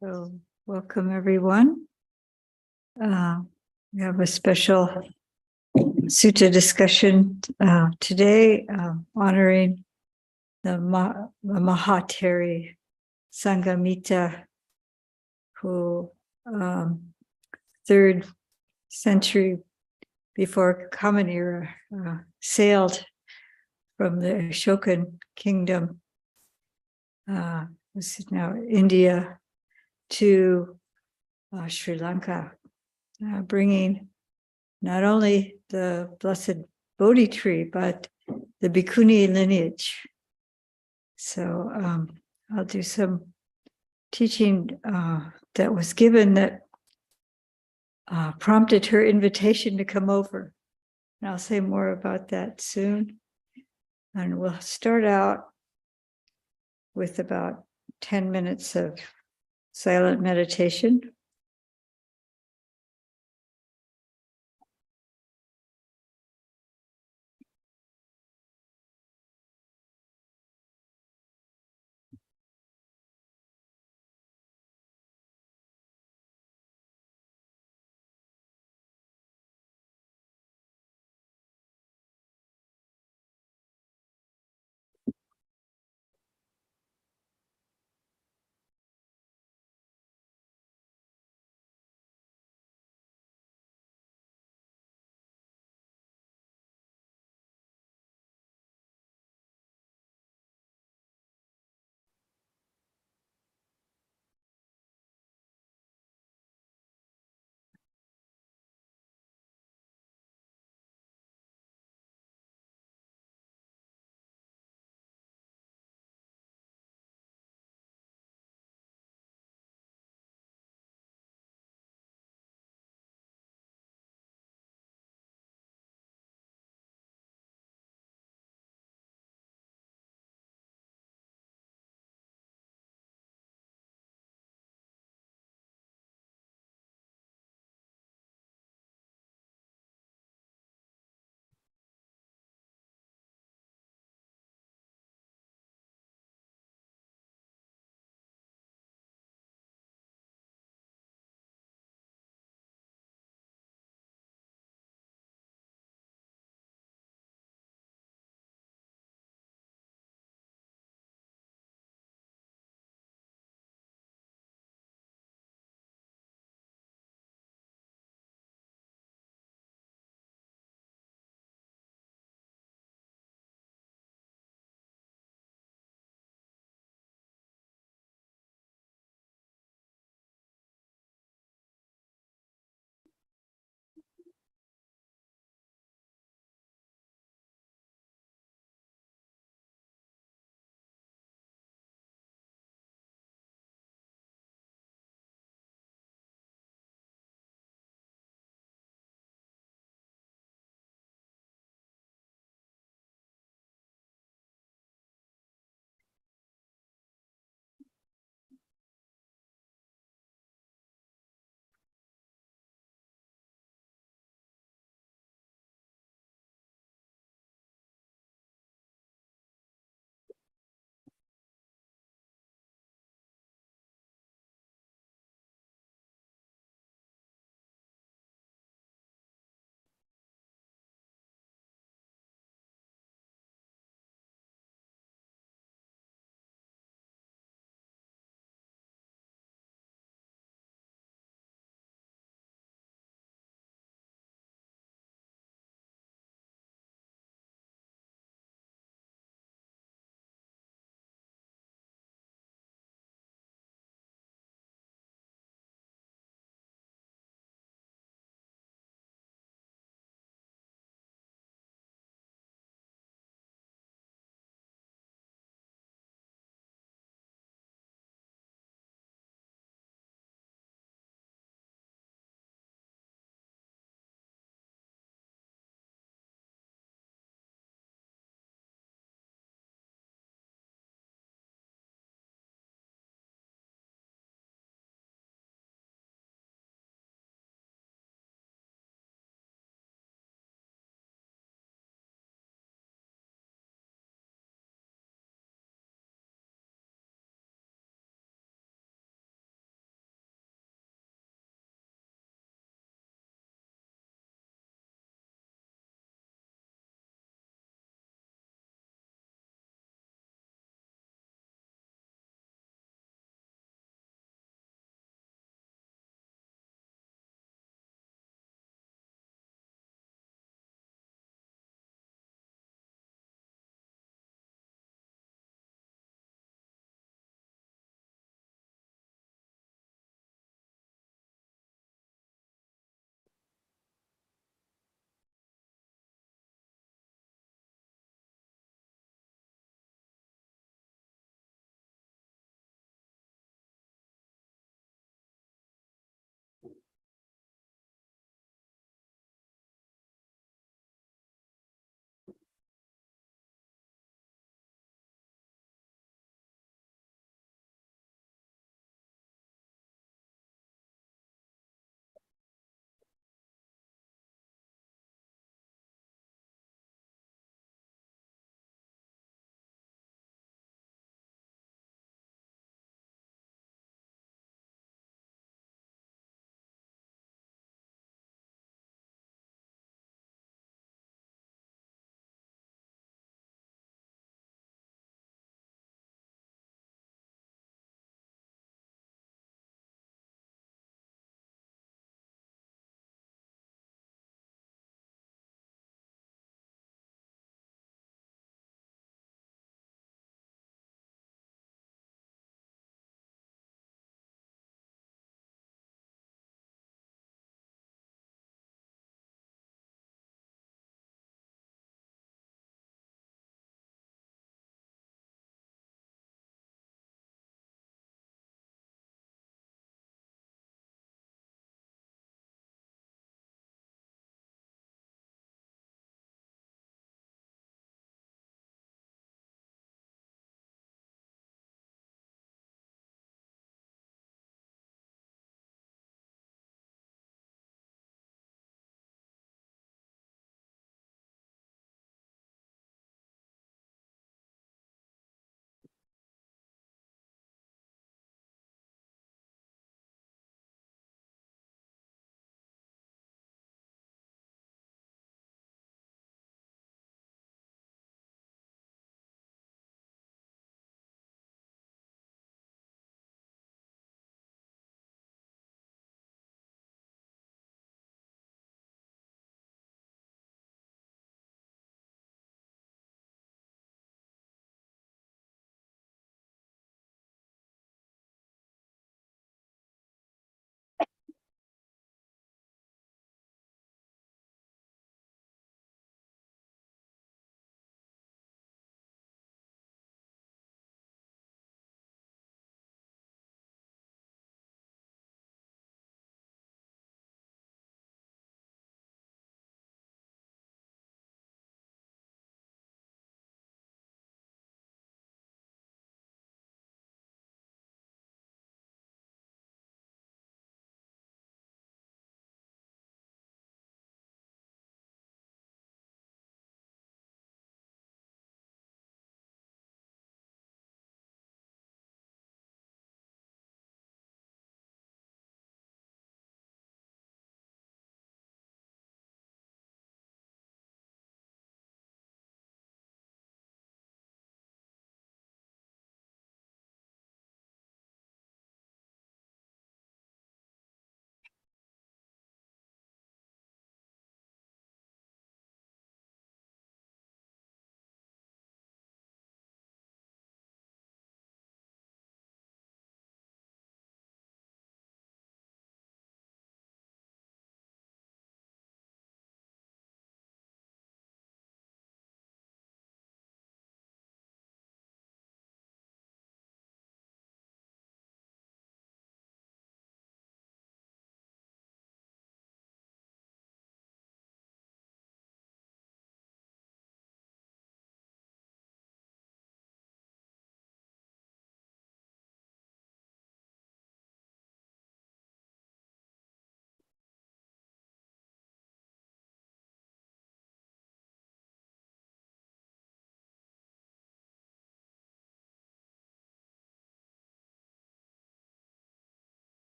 So, welcome everyone. We have a special Sutta discussion today, honoring the Theri Sanghamitta, who 3rd century before Common Era sailed from the Ashokan kingdom, this is now India, to Sri Lanka, bringing not only the blessed Bodhi tree, but the Bhikkhuni lineage. So I'll do some teaching that was given that prompted her invitation to come over. And I'll say more about that soon. And we'll start out with about 10 minutes of silent meditation.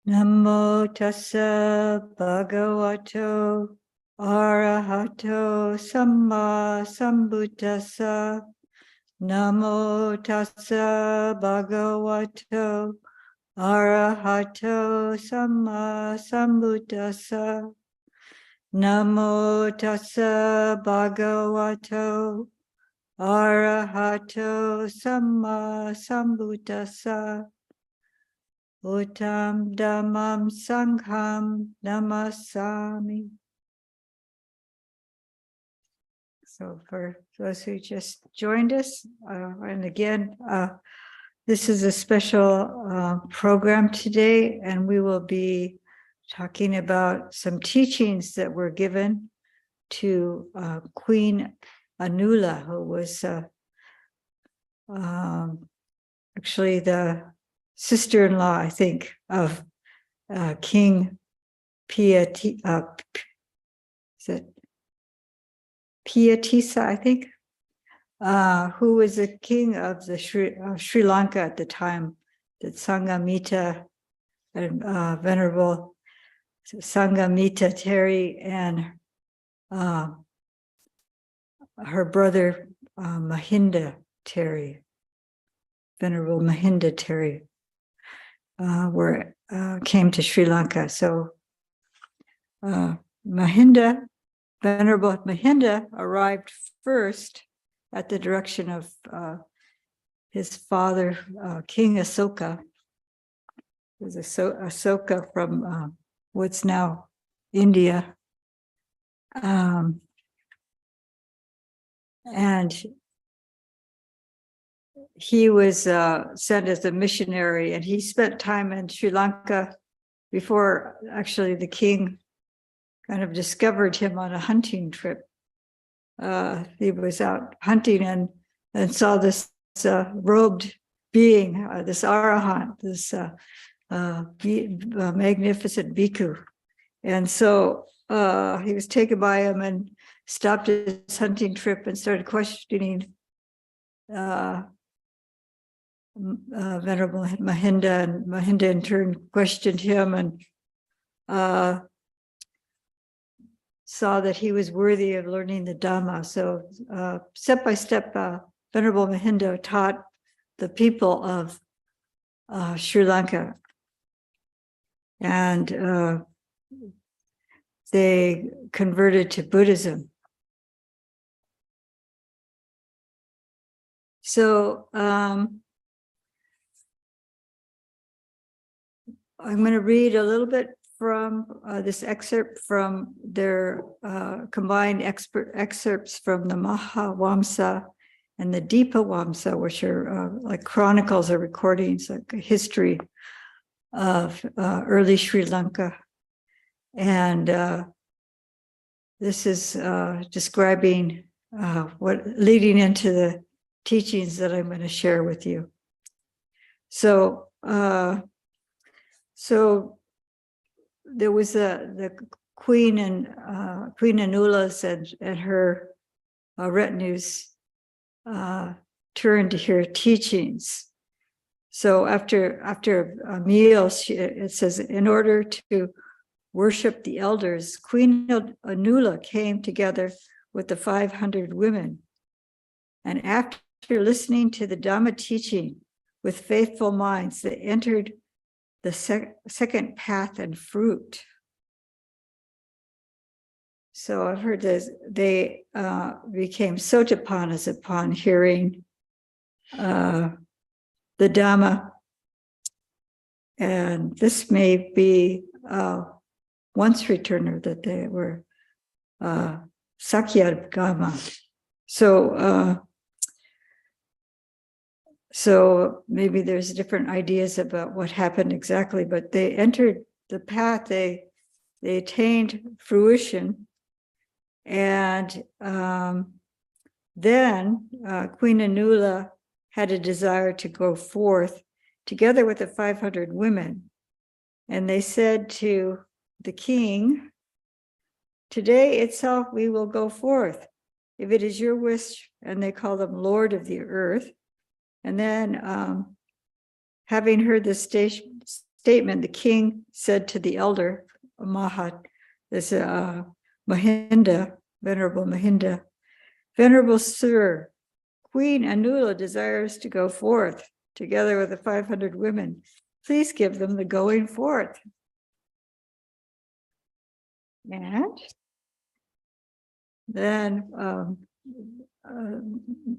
Namo tassa bhagavato arahato samma sambuddhassa. Namo tassa bhagavato arahato samma sambuddhassa. Namo tassa bhagavato arahato samma sambuddhassa. Uttam dhammam sangham namasami. So for those who just joined us, and again, this is a special program today, and we will be talking about some teachings that were given to Queen Anula, who was actually the sister-in-law, I think, of King Piatissa, I think, who was the king of the Sri Lanka at the time that Sanghamitta and Venerable Sanghamitta Theri and her brother Mahinda Theri, Venerable Mahinda Theri, came to Sri Lanka. So Venerable Mahinda arrived first at the direction of his father, King Asoka. It was Asoka from what's now India. And he was sent as a missionary, and he spent time in Sri Lanka before actually the king kind of discovered him on a hunting trip. He was out hunting and saw this robed being, this arahant, this magnificent bhikkhu. And so he was taken by him and stopped his hunting trip and started questioning Venerable Mahinda, and Mahinda in turn questioned him and saw that he was worthy of learning the Dhamma. So step by step, Venerable Mahinda taught the people of Sri Lanka. And they converted to Buddhism. So I'm going to read a little bit from this excerpt from their combined excerpts from the Mahavamsa and the Dipavamsa, which are like chronicles or recordings, like a history of early Sri Lanka. And this is describing leading into the teachings that I'm going to share with you. So there was the queen and Queen Anula's and her retinues turned to hear teachings. So after a meal, it says, in order to worship the elders, Queen Anula came together with the 500 women. And after listening to the Dhamma teaching with faithful minds, they entered the second path and fruit. So I've heard this, they became sotapannas upon hearing the Dhamma. And this may be once returner, that they were Sakyagama. So maybe there's different ideas about what happened exactly, but they entered the path, they attained fruition. And then Queen Anula had a desire to go forth together with the 500 women. And they said to the king, today itself we will go forth, if it is your wish. And they call them Lord of the Earth. And then having heard the statement, the king said to the elder, this Mahinda, Venerable Mahinda, Venerable Sir, Queen Anula desires to go forth together with the 500 women. Please give them the going forth. And then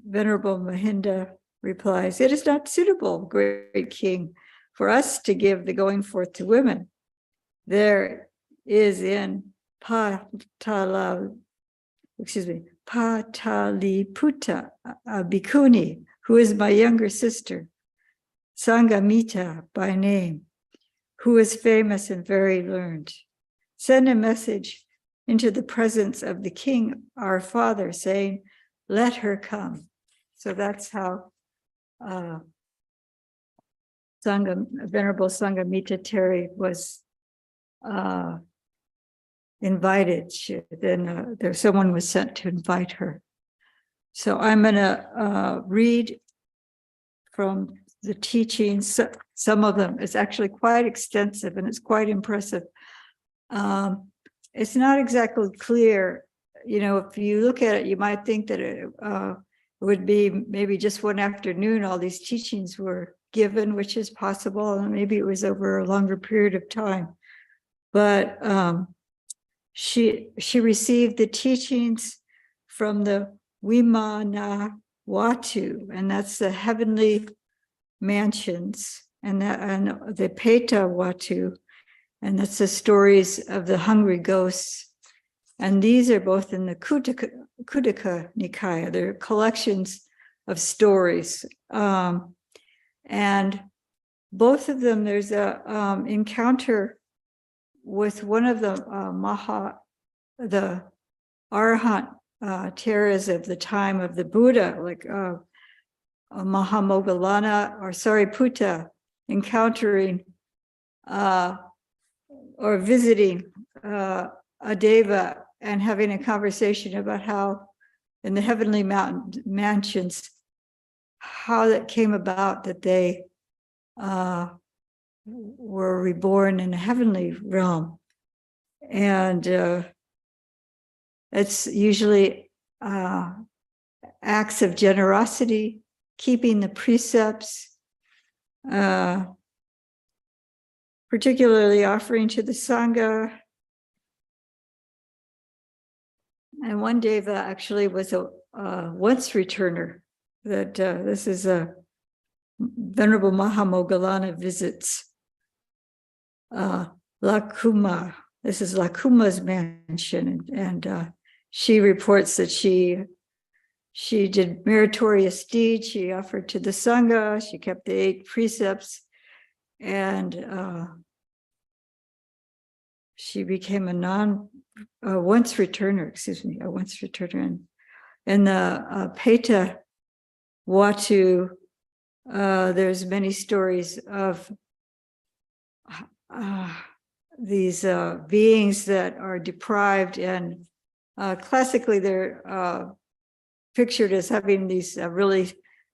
Venerable Mahinda replies, it is not suitable, great king, for us to give the going forth to women. There is in Pataliputta, a bhikkhuni, who is my younger sister, Sanghamitta by name, who is famous and very learned. Send a message into the presence of the king, our father, saying, let her come. So that's how Venerable Sanghamitta Theri was invited. Someone was sent to invite her. So I'm going to read from the teachings, some of them. It's actually quite extensive and it's quite impressive. It's not exactly clear. You know, if you look at it, you might think that it would be maybe just one afternoon all these teachings were given, which is possible, and maybe it was over a longer period of time. But she received the teachings from the Vimana Watu, and that's the heavenly mansions, and the Peta Watu, and that's the stories of the hungry ghosts. And these are both in the Khuddaka Nikaya. They're collections of stories. And both of them, there's a encounter with one of the Arahant Teras of the time of the Buddha, like Mahamoggallana or Sariputta, encountering or visiting a deva and having a conversation about how in the heavenly mansions, how that came about that they were reborn in a heavenly realm. And it's usually acts of generosity, keeping the precepts, particularly offering to the Sangha. And one deva actually was a once returner. That this is a Venerable Mahamoggallana visits Lakuma. This is Lakuma's mansion, and she reports that she did meritorious deeds. She offered to the Sangha. She kept the 8 precepts, and she became a once returner. And the Peta Watu, there's many stories of these beings that are deprived, and classically they're pictured as having these really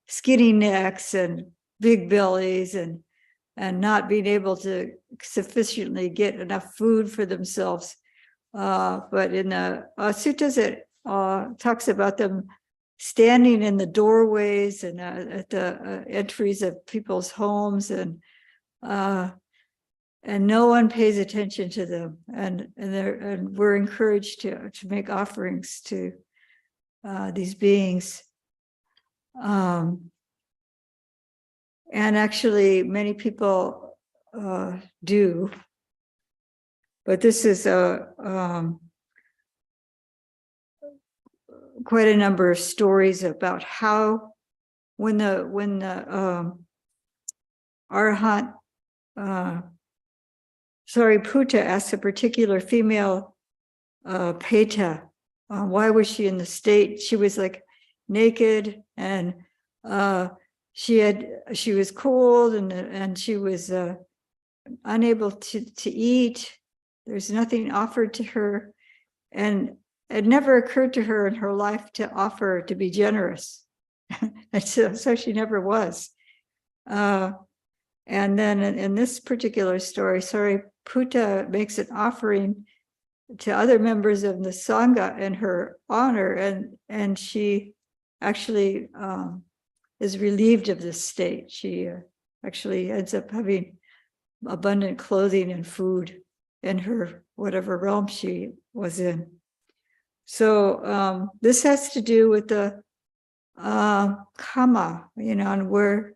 skinny necks and big bellies, and not being able to sufficiently get enough food for themselves. But in the suttas, it talks about them standing in the doorways and at the entries of people's homes, and no one pays attention to them, and we're encouraged to make offerings to these beings. And actually, many people do, but this is quite a number of stories about how when the Arahant Sariputta asked a particular female Peta, why was she in the state? She was like naked, and she was cold, and she was unable to eat. There's nothing offered to her, and it never occurred to her in her life to offer to be generous. And so she never was. And then in this particular story, Sariputta makes an offering to other members of the Sangha in her honor, and she actually is relieved of this state. She actually ends up having abundant clothing and food in her whatever realm she was in. So this has to do with the karma, and where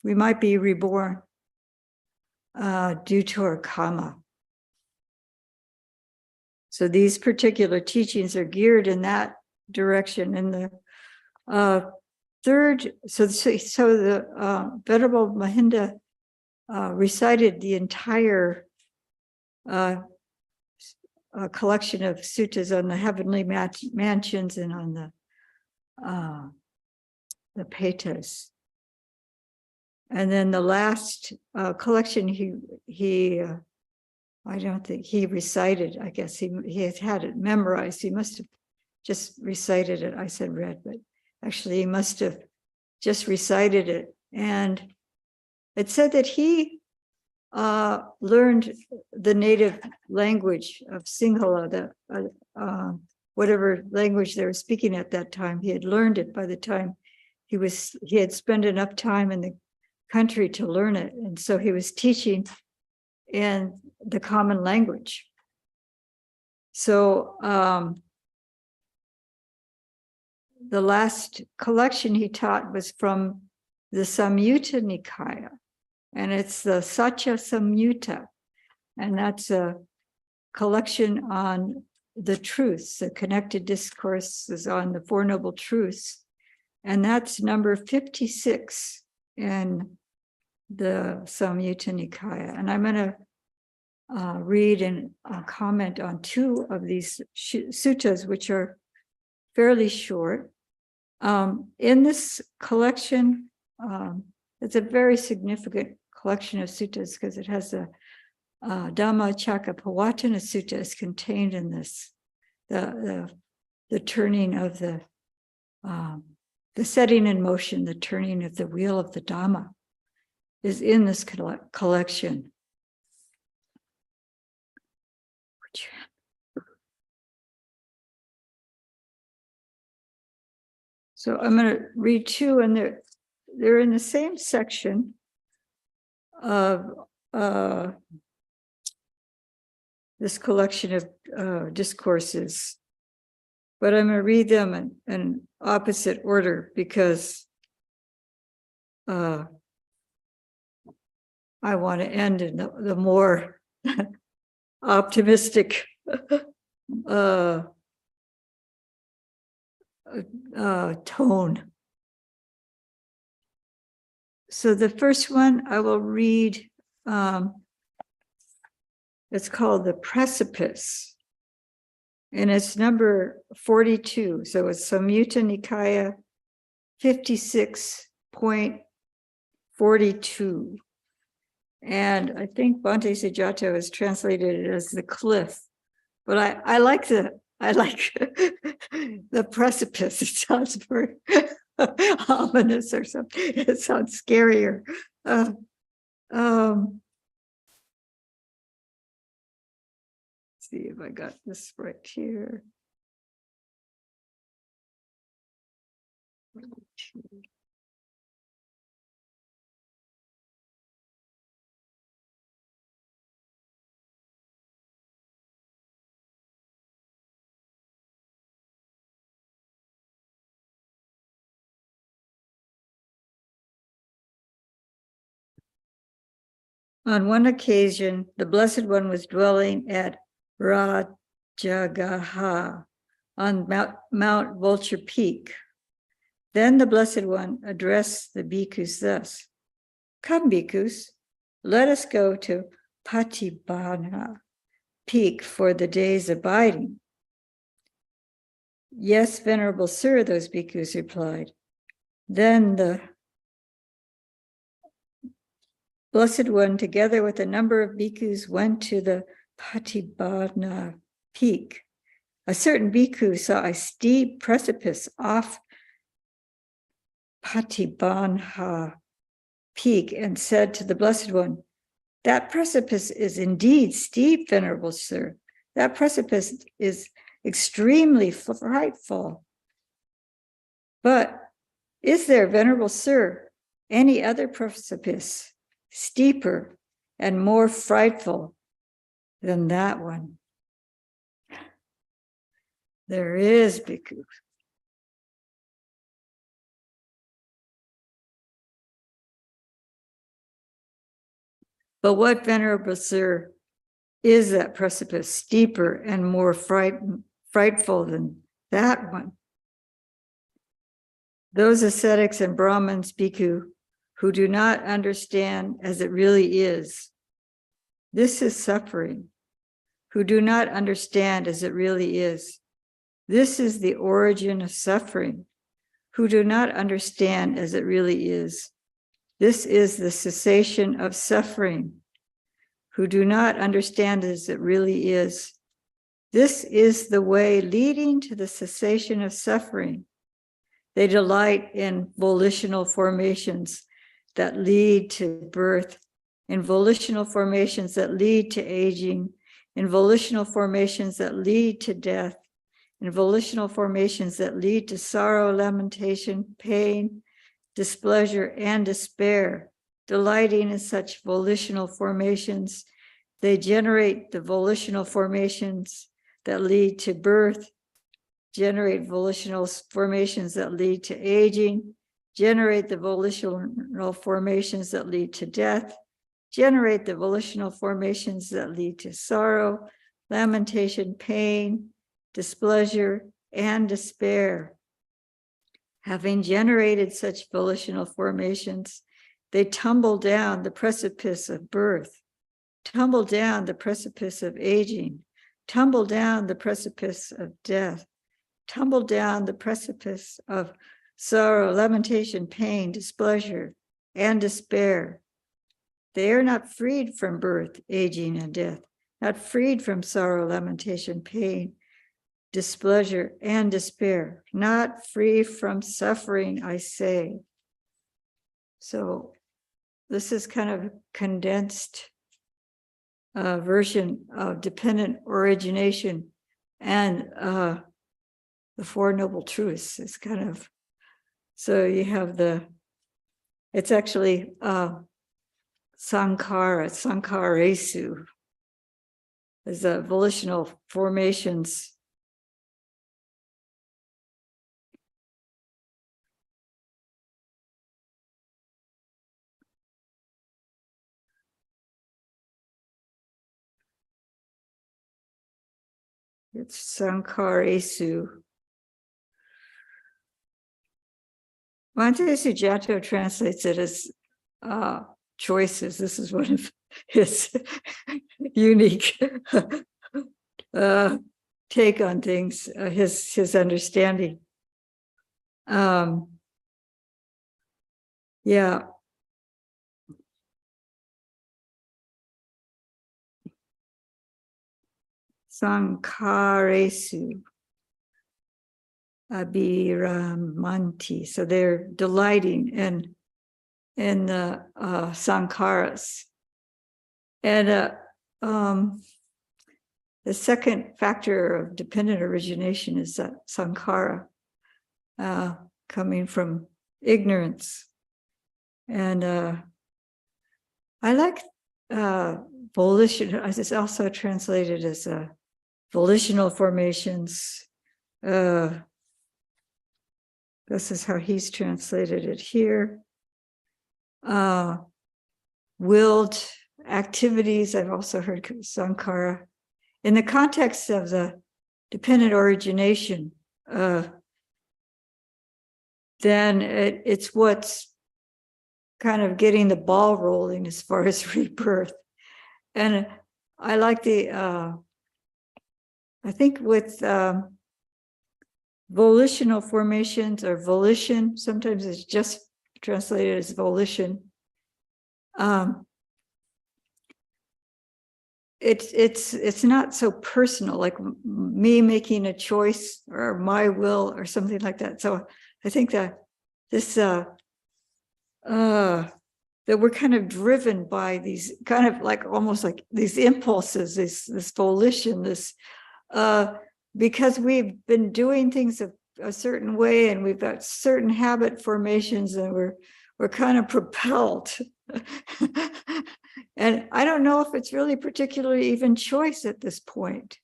we might be reborn due to our karma. So these particular teachings are geared in that direction. And the third, so the Venerable Mahinda recited the entire collection of suttas on the heavenly mansions and on the petas. And then the last collection, he I don't think he recited. I guess he had it memorized. He must have just recited it. I said read, but actually he must have just recited it. And it said that he learned the native language of Sinhala, whatever language they were speaking at that time. He had learned it by the time he had spent enough time in the country to learn it. And so he was teaching in the common language. So the last collection he taught was from the Samyutta Nikaya, and it's the Satya Samyutta, and that's a collection on the truths, the connected discourses on the Four Noble Truths, and that's number 56 in the Samyutta Nikaya. And I'm going to read and comment on two of these suttas, which are fairly short. In this collection, it's a very significant collection of suttas because it has a Dhammacakkappavattana Sutta is contained in this. The turning of the setting in motion, the turning of the wheel of the Dhamma is in this collection. So I'm going to read two, and they're in the same section of this collection of discourses, but I'm going to read them in opposite order because I want to end in the more optimistic tone. So the first one I will read, it's called The Precipice, and it's number 42. So it's Samyutta Nikaya 56.42. And I think Bhante Sujato has translated it as the cliff, but I like the precipice. It sounds very ominous or something. It sounds scarier. Let's see if I got this right here. On one occasion, the Blessed One was dwelling at Rajagaha on Mount Vulture Peak. Then the Blessed One addressed the bhikkhus thus: "Come, bhikkhus, let us go to Patibana Peak for the day's abiding." "Yes, Venerable Sir," those bhikkhus replied. Then the Blessed One, together with a number of bhikkhus, went to the Patibana Peak. A certain bhikkhu saw a steep precipice off Patibana peak and said to the Blessed One, "That precipice is indeed steep, Venerable Sir. That precipice is extremely frightful. But is there, Venerable Sir, any other precipice steeper and more frightful than that one?" There is, Bhikkhu. But what, Venerable Sir, is that precipice steeper and more frightful than that one? Those ascetics and Brahmins, Bhikkhu, who do not understand as it really is, this is suffering, who do not understand as it really is, this is the origin of suffering, who do not understand as it really is, this is the cessation of suffering, who do not understand as it really is, this is the way leading to the cessation of suffering. They delight in volitional formations that lead to birth, in volitional formations that lead to aging, in volitional formations that lead to death, in volitional formations that lead to sorrow, lamentation, pain, displeasure, and despair. Delighting in such volitional formations, they generate the volitional formations that lead to birth, generate volitional formations that lead to aging, generate the volitional formations that lead to death, generate the volitional formations that lead to sorrow, lamentation, pain, displeasure, and despair. Having generated such volitional formations, they tumble down the precipice of birth, tumble down the precipice of aging, tumble down the precipice of death, tumble down the precipice of sorrow, lamentation, pain, displeasure, and despair. They are not freed from birth, aging, and death, not freed from sorrow, lamentation, pain, displeasure, and despair, not free from suffering, I say. So this is kind of a condensed version of dependent origination and the Four Noble Truths. It's kind of, so you have it's actually Sankharesu, is the volitional formations. It's Sankharesu. Bhante Sujato translates it as choices. This is one of his unique take on things, his understanding. Yeah. Sankharesu. Abhiramanti. So they're delighting in the sankharas. And the second factor of dependent origination is that sankhara, coming from ignorance. And I like volition, as it's also translated as volitional formations. This is how he's translated it here. Willed activities, I've also heard sankhara. In the context of the dependent origination, then it's what's kind of getting the ball rolling as far as rebirth. And I like I think with volitional formations or volition, sometimes it's just translated as volition. It's not so personal, like me making a choice or my will or something like that. So I think that this the that we're kind of driven by these kind of like almost like these impulses, this volition, because we've been doing things a certain way, and we've got certain habit formations, and we're kind of propelled. And I don't know if it's really particularly even choice at this point,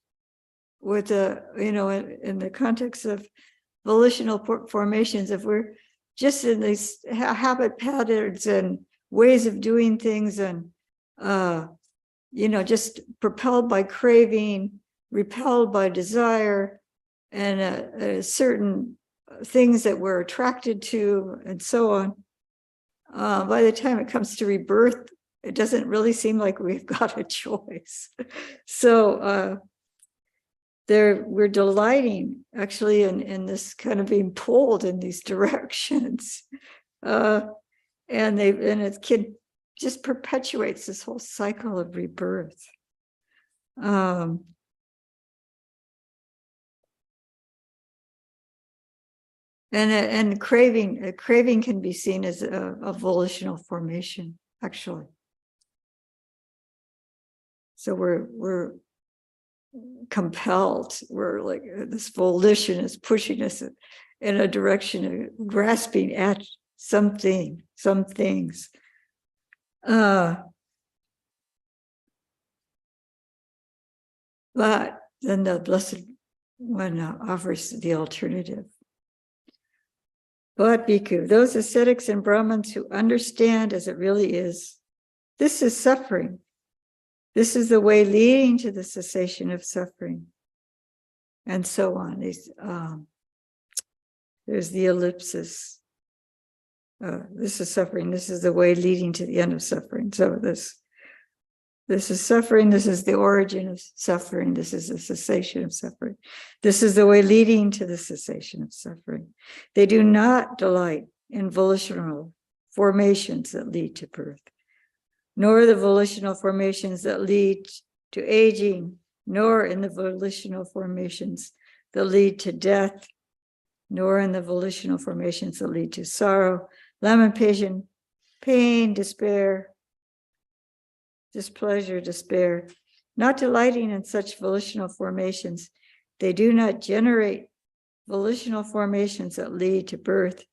with in the context of volitional formations. If we're just in these habit patterns and ways of doing things, and just propelled by craving, repelled by desire, and certain things that we're attracted to, and so on. By the time it comes to rebirth, it doesn't really seem like we've got a choice. So we're delighting actually in this kind of being pulled in these directions. And it just perpetuates this whole cycle of rebirth. And craving can be seen as a volitional formation, actually. So we're compelled. We're like, this volition is pushing us in a direction of grasping at some things. But then the Blessed One offers the alternative. But bhikkhu, those ascetics and Brahmins who understand as it really is, this is suffering. This is the way leading to the cessation of suffering. And so on. There's the ellipsis. This is suffering. This is the way leading to the end of suffering. So this is suffering. This is the origin of suffering. This is the cessation of suffering. This is the way leading to the cessation of suffering. They do not delight in volitional formations that lead to birth, nor the volitional formations that lead to aging, nor in the volitional formations that lead to death, nor in the volitional formations that lead to sorrow, lamentation, pain, despair, displeasure, despair. Not delighting in such volitional formations, they do not generate volitional formations that lead to birth,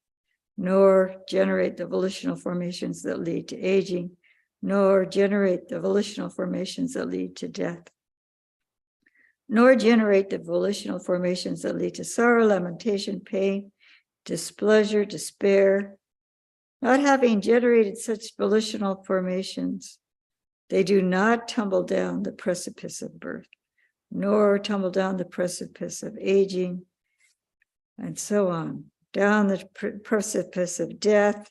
nor generate the volitional formations that lead to aging, nor generate the volitional formations that lead to death, nor generate the volitional formations that lead to sorrow, lamentation, pain, displeasure, despair. Not having generated such volitional formations, they do not tumble down the precipice of birth, nor tumble down the precipice of aging, and so on, down the precipice of death,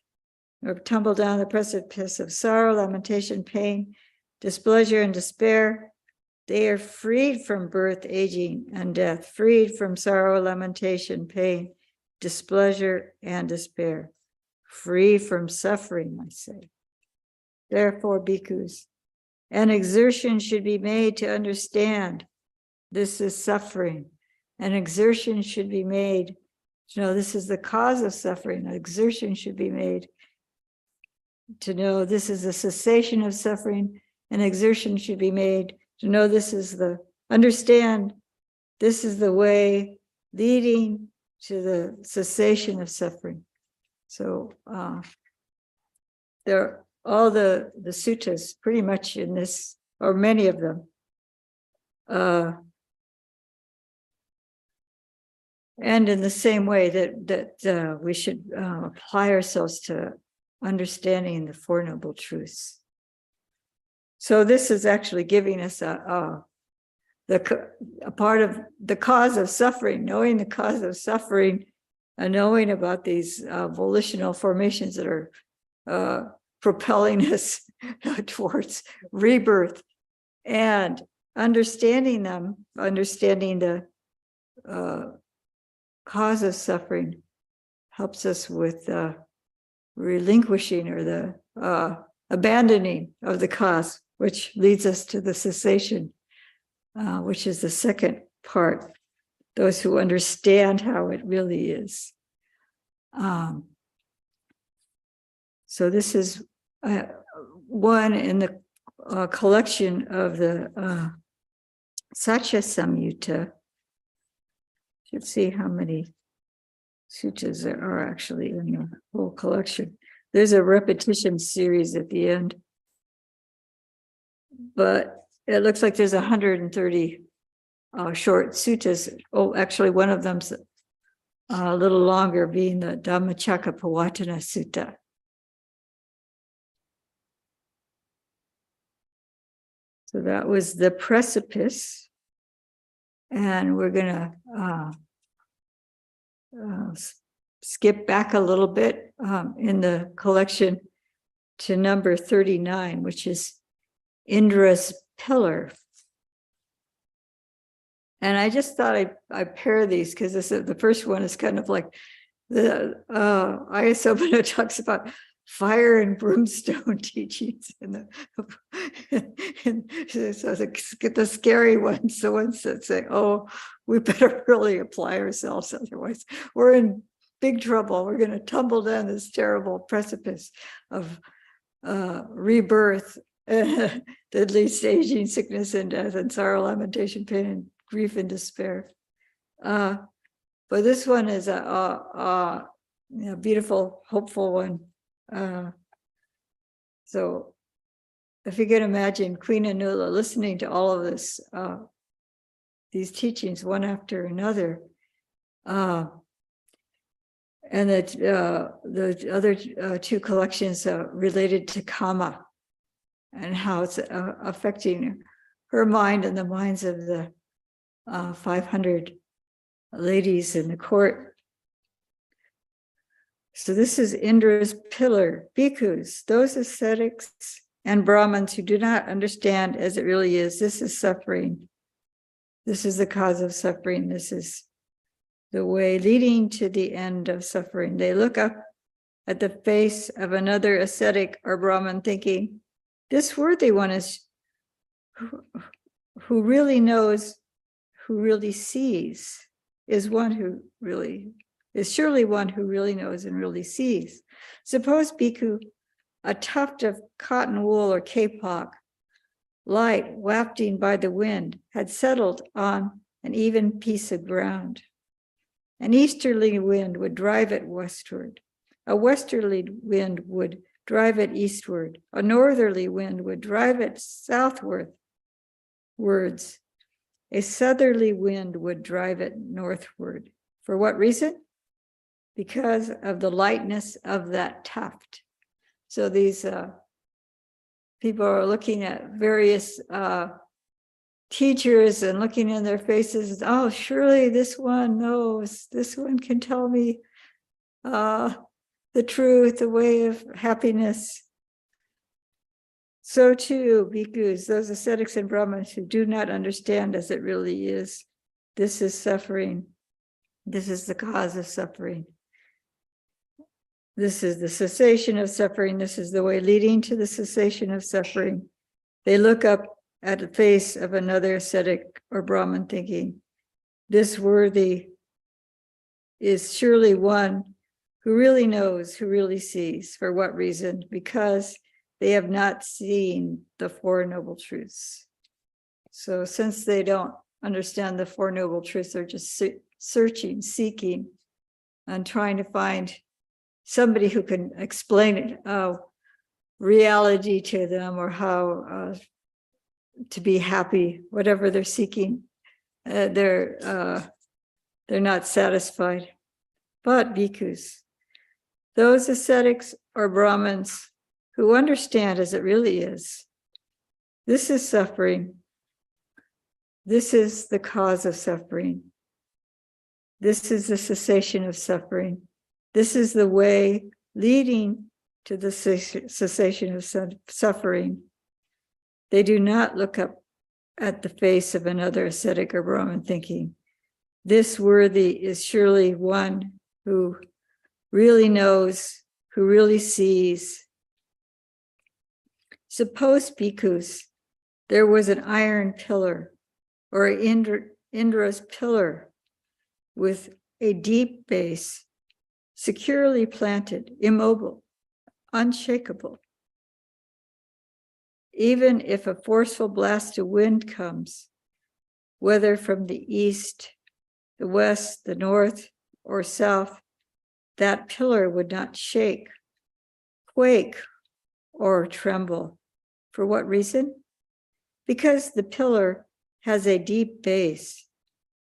or tumble down the precipice of sorrow, lamentation, pain, displeasure, and despair. They are freed from birth, aging, and death, freed from sorrow, lamentation, pain, displeasure, and despair, free from suffering, I say. Therefore, bhikkhus, an exertion should be made to understand this is suffering. An exertion should be made to know this is the cause of suffering. An exertion should be made to know this is the cessation of suffering. An exertion should be made to know understand this is the way leading to the cessation of suffering. So there, all the suttas pretty much in this, or many of them, and in the same way that we should apply ourselves to understanding the Four Noble Truths. So this is actually giving us a part of the cause of suffering, knowing the cause of suffering, and knowing about these volitional formations that are propelling us towards rebirth, and understanding them, understanding the cause of suffering helps us with relinquishing or the abandoning of the cause, which leads us to the cessation, which is the second part, those who understand how it really is. So this is one in the collection of the Satya Samyutta. Should see how many suttas there are actually in the whole collection. There's a repetition series at the end, but it looks like there's 130 short suttas. Oh, actually, one of them's a little longer, being the Dhammacakkappavattana Sutta. So that was the precipice. And we're going to skip back a little bit in the collection to number 39, which is Indra's pillar. And I just thought I'd pair these because the first one is kind of like the Ayya talks about fire and brimstone teachings, and so the scary ones, the ones that say, "Oh, we better really apply ourselves, otherwise we're in big trouble. We're going to tumble down this terrible precipice of rebirth that leads to aging, sickness, and death, and sorrow, lamentation, pain, and grief and despair." But this one is a beautiful, hopeful one. So if you can imagine Queen Anula listening to all of this, these teachings one after another, and that the other two collections related to Kama and how it's affecting her mind and the minds of the 500 ladies in the court. So this is Indra's pillar. Bhikkhus, those ascetics and Brahmins who do not understand as it really is, this is suffering. This is the cause of suffering. This is the way leading to the end of suffering. They look up at the face of another ascetic or Brahmin thinking, this worthy one is who really knows, who really sees, is surely one who really knows and really sees. Suppose, bhikkhu, a tuft of cotton wool or kapok, light wafting by the wind, had settled on an even piece of ground. An easterly wind would drive it westward. A westerly wind would drive it eastward. A northerly wind would drive it southwards. A southerly wind would drive it northward. For what reason? Because of the lightness of that tuft. So these people are looking at various teachers and looking in their faces. Oh, surely this one knows. This one can tell me the truth, the way of happiness. So too, bhikkhus, those ascetics and Brahmins who do not understand as it really is, this is suffering. This is the cause of suffering. This is the cessation of suffering. This is the way leading to the cessation of suffering. They look up at the face of another ascetic or Brahmin thinking, this worthy is surely one who really knows, who really sees. For what reason? Because they have not seen the Four Noble Truths. So since they don't understand the Four Noble Truths, they're just searching, seeking, and trying to find somebody who can explain reality to them, or how to be happy, whatever they're seeking. They're not satisfied. But bhikkhus, those ascetics or Brahmins who understand as it really is, this is suffering. This is the cause of suffering. This is the cessation of suffering. This is the way leading to the cessation of suffering. They do not look up at the face of another ascetic or Brahmin thinking, this worthy is surely one who really knows, who really sees. Suppose, bhikkhus, there was an iron pillar, or Indra's pillar, with a deep base, securely planted, immobile, unshakable, even if a forceful blast of wind comes, whether from the east, the west, the north, or south, that pillar would not shake, quake, or tremble. For what reason? Because the pillar has a deep base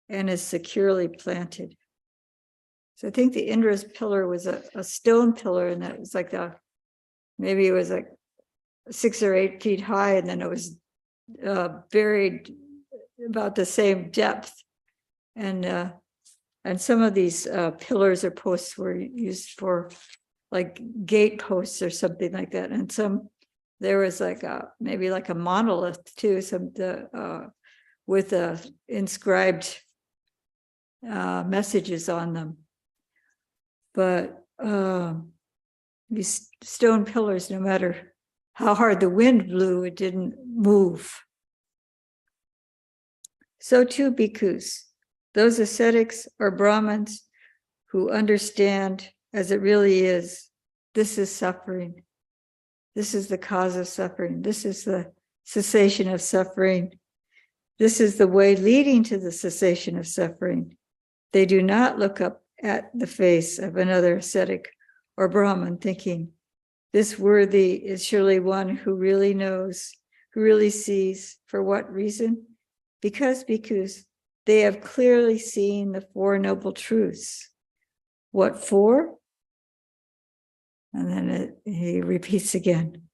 and is securely planted. So I think the Indra's pillar was a stone pillar, and that was like maybe it was like 6 or 8 feet high, and then it was buried about the same depth. And some of these pillars or posts were used for like gate posts or something like that. And there was like maybe like a monolith too, with inscribed messages on them. But these stone pillars, no matter how hard the wind blew, it didn't move. So too, bhikkhus, those ascetics or Brahmins who understand as it really is, this is suffering. This is the cause of suffering. This is the cessation of suffering. This is the way leading to the cessation of suffering. They do not look up at the face of another ascetic or Brahmin thinking, this worthy is surely one who really knows, who really sees. For what reason? Because they have clearly seen the Four Noble Truths. What for? And then he repeats again.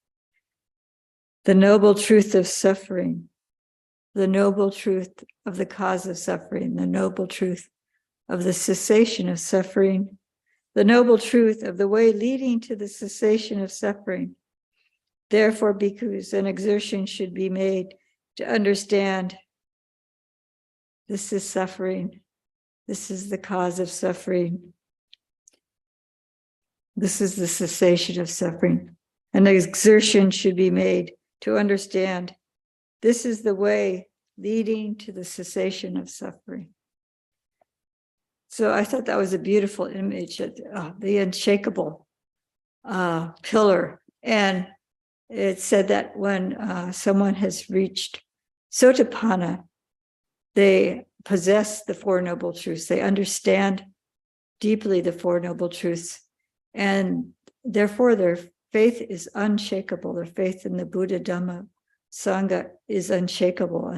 The noble truth of suffering, the noble truth of the cause of suffering, the noble truth of the cessation of suffering, the noble truth of the way leading to the cessation of suffering. Therefore, bhikkhus, an exertion should be made to understand this is suffering, this is the cause of suffering, this is the cessation of suffering. An exertion should be made to understand this is the way leading to the cessation of suffering. So I thought that was a beautiful image of the unshakable pillar. And it said that when someone has reached Sotapanna, they possess the Four Noble Truths. They understand deeply the Four Noble Truths. And therefore, their faith is unshakable. Their faith in the Buddha, Dhamma, Sangha is unshakable.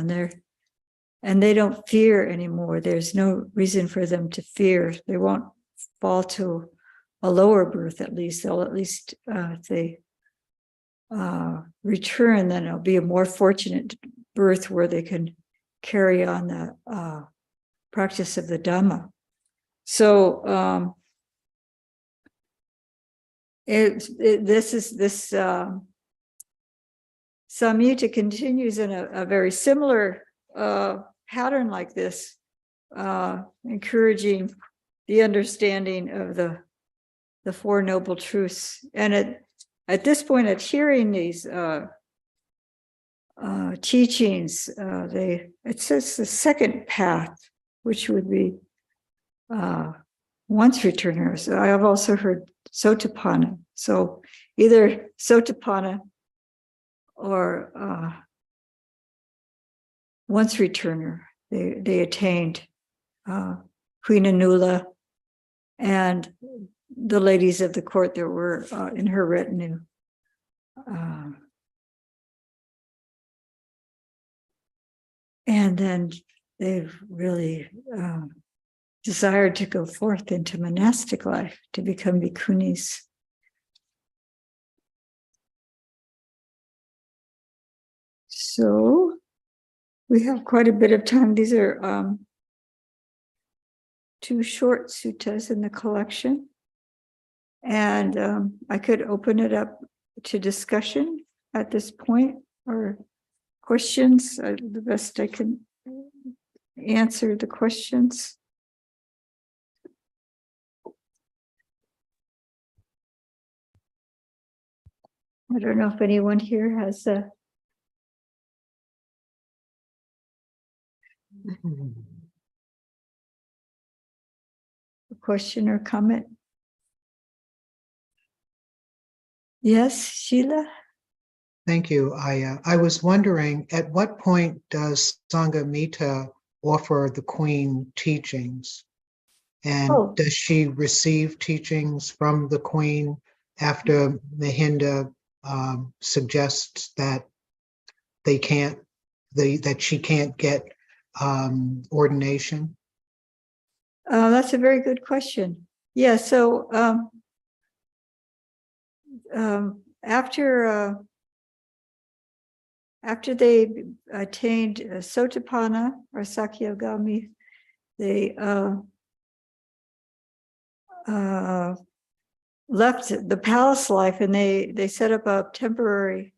And they don't fear anymore. There's no reason for them to fear. They won't fall to a lower birth, at least. They'll at least, if they return, then it'll be a more fortunate birth where they can carry on the practice of the Dhamma. So this Samyutta continues in a very similar pattern like this, encouraging the understanding of the Four Noble Truths. And at this point, at hearing these teachings, it says the second path, which would be once returners. I have also heard Sotapanna. So either Sotapanna or once returner, they attained Queen Anula and the ladies of the court that were in her retinue. And then they've really desired to go forth into monastic life, to become bhikkhunis. So we have quite a bit of time. These are 2 short suttas in the collection. And I could open it up to discussion at this point, or questions. The best I can answer the questions. I don't know if anyone here has a question or comment. Yes, Sheila? Thank you, Ayya. I was wondering, at what point does Sanghamitta offer the Queen teachings? And Oh, does she receive teachings from the Queen after Mahinda suggests that that she can't get ordination? that's a very good question. Yeah, so after they attained Sotapanna or Sakyagami, they left the palace life, and they set up a temporary.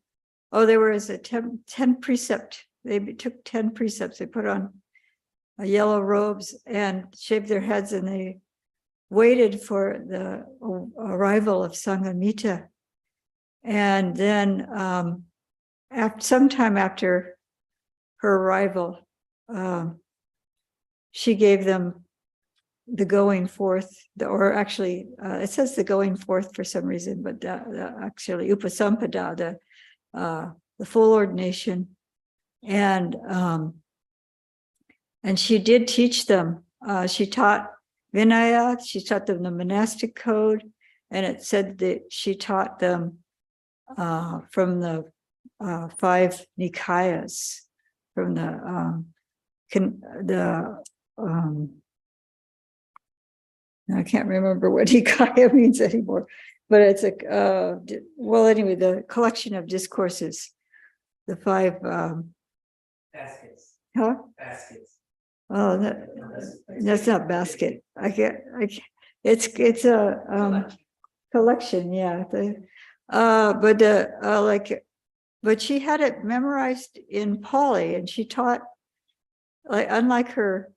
Oh, there was a 10 precept. They took 10 precepts. They put on yellow robes and shaved their heads, and they waited for the arrival of Sanghamitta. And then sometime after her arrival, she gave them the going forth, or actually, it says the going forth for some reason, but actually upasampada, the full ordination, and she did teach them. She taught Vinaya. She taught them the monastic code, and it said that she taught them from the 5 Nikayas, from I can't remember what Nikaya means anymore, but it's well, anyway, the collection of discourses, the 5 baskets. Huh? Baskets. Oh, that's not basket. I can't. It's a collection. Yeah. But she had it memorized in Pali, and she taught, like, unlike her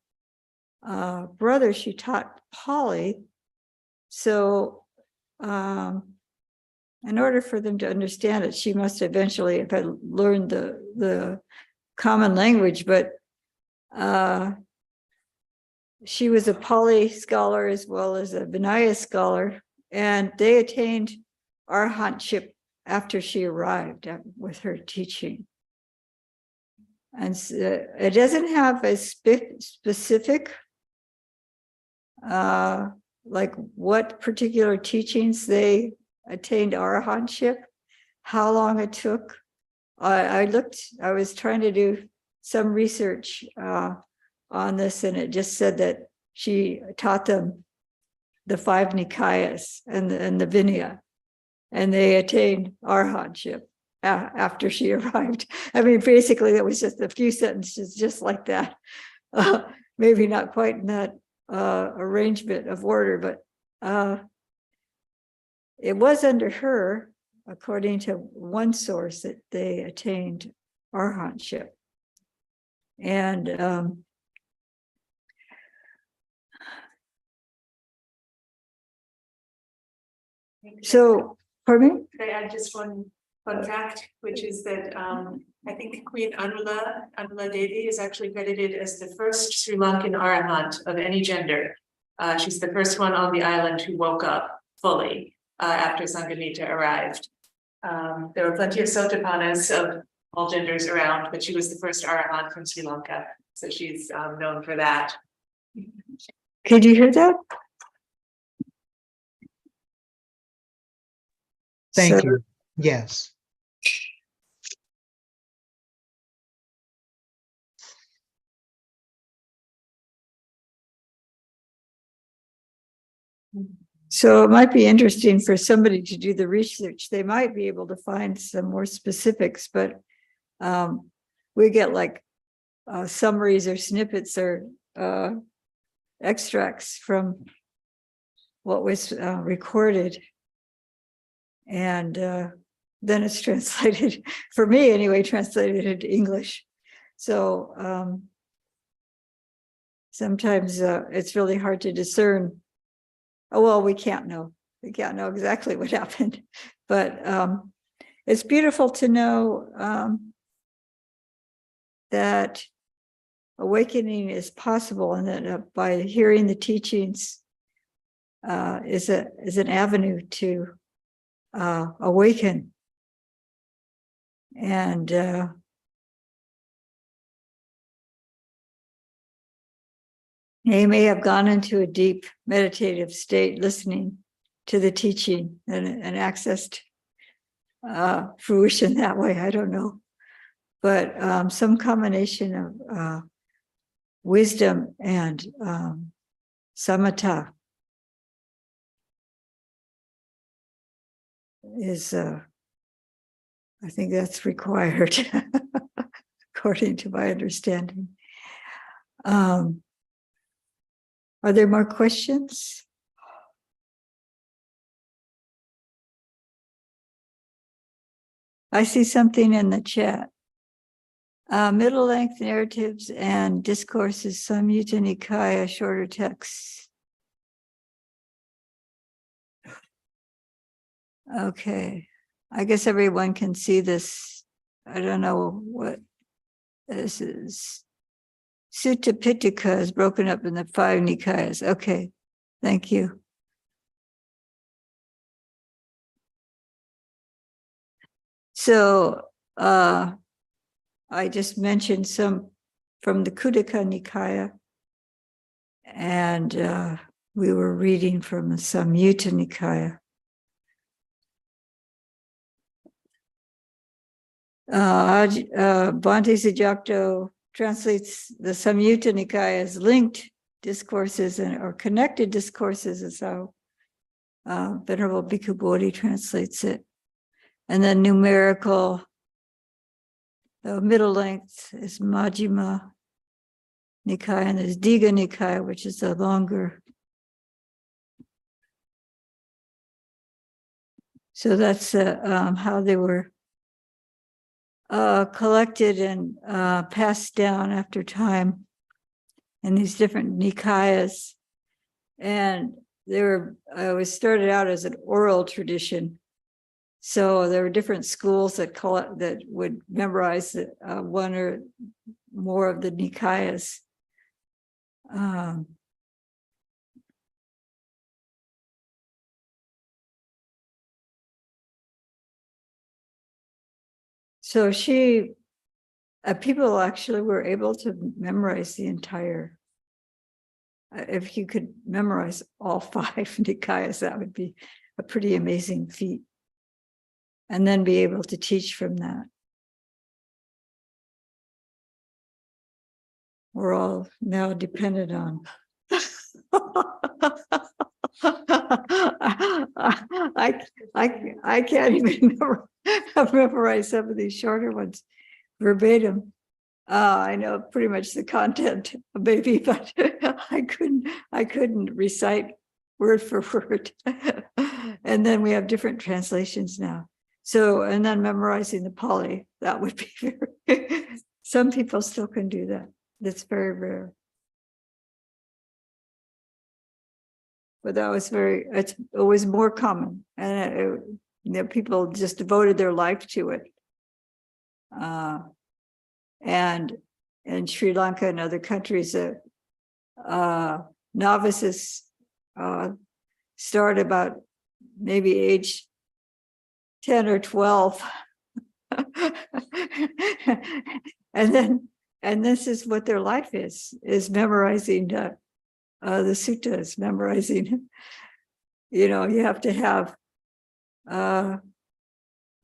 brother, she taught Pali. So in order for them to understand it, she must eventually have had learned the common language, but she was a Pali scholar as well as a Vinaya scholar, and they attained arhatship after she arrived with her teaching. And it doesn't have a specific, like what particular teachings they attained arhatship, how long it took. I was trying to do some research on this, and it just said that she taught them the 5 Nikayas and the Vinaya, and they attained arhatship after she arrived. I mean, basically, that was just a few sentences just like that. Maybe not quite in that arrangement of order, but it was under her, according to one source, that they attained arhatship. And so, pardon me? Could I add just one fun fact, which is that I think Queen Anula Devi is actually credited as the first Sri Lankan Arahant of any gender. She's the first one on the island who woke up fully after Sanghamitta arrived. There were plenty of Sotapannas of all genders around, but she was the first Arahant from Sri Lanka. So she's known for that. Could you hear that? Thank you. Yes. So it might be interesting for somebody to do the research. They might be able to find some more specifics, but we get like summaries or snippets or extracts from what was recorded. And then it's translated, for me anyway, translated into English. So sometimes it's really hard to discern. Oh, well, we can't know. We can't know exactly what happened. But it's beautiful to know that awakening is possible, and that by hearing the teachings is an avenue to awaken. And he may have gone into a deep meditative state listening to the teaching and accessed fruition that way. I don't know. But some combination of wisdom and samatha is, I think that's required, according to my understanding. Are there more questions? I see something in the chat. Middle-length narratives and discourses, Samyutta Nikaya, shorter texts. Okay, I guess everyone can see this. I don't know what this is. Sutta Pitaka is broken up in the 5 Nikayas. Okay, thank you. So I just mentioned some from the Khuddaka Nikaya, and we were reading from the Samyutta Nikaya. Bhante Sujakto translates the Samyutta Nikaya as linked discourses or connected discourses, is how Venerable Bhikkhu Bodhi translates it. And then numerical, the middle length is Majjhima Nikaya, and there's Digha Nikaya, which is the longer. So that's how they were collected and passed down after time in these different Nikayas. And they were, was started out as an oral tradition. So there were different schools that would memorize one or more of the Nikayas. So people actually were able to memorize the entire. If you could memorize all 5 Nikayas, that would be a pretty amazing feat. And then be able to teach from that. We're all now dependent on. I can't even memorize some of these shorter ones verbatim. I know pretty much the content, maybe, but I couldn't recite word for word. And then we have different translations now. So, and then memorizing the Pali, that would be very, some people still can do that. That's very rare. But that was it was more common. And people just devoted their life to it. And in Sri Lanka and other countries, novices start about maybe age 10 or 12. and this is what their life is memorizing the suttas, memorizing, you have to have the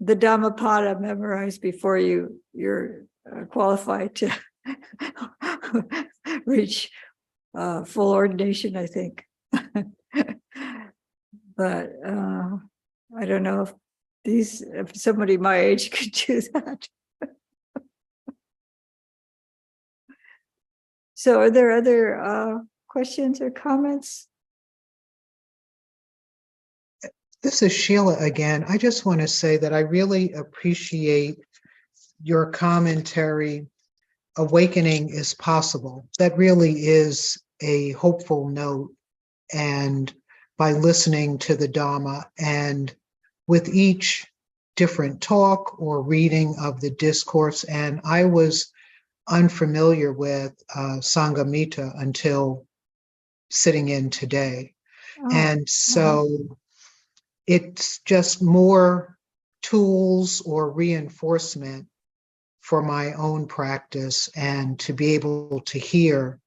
Dhammapada memorized before you're qualified to reach full ordination, I think. But I don't know if somebody my age could do that. So are there other questions or comments? This is Sheila again. I just want to say that I really appreciate your commentary, awakening is possible. That really is a hopeful note. And by listening to the Dhamma and with each different talk or reading of the discourse, and I was unfamiliar with Sanghamitta until sitting in today. Oh, And so it's just more tools or reinforcement for my own practice, and to be able to hear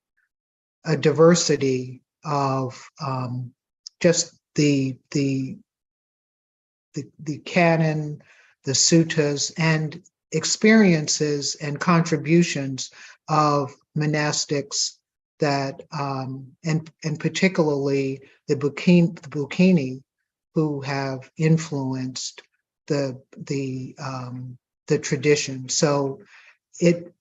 a diversity of just the canon, the suttas, and experiences and contributions of monastics that, and particularly the Bhikkhuni, who have influenced the tradition. So it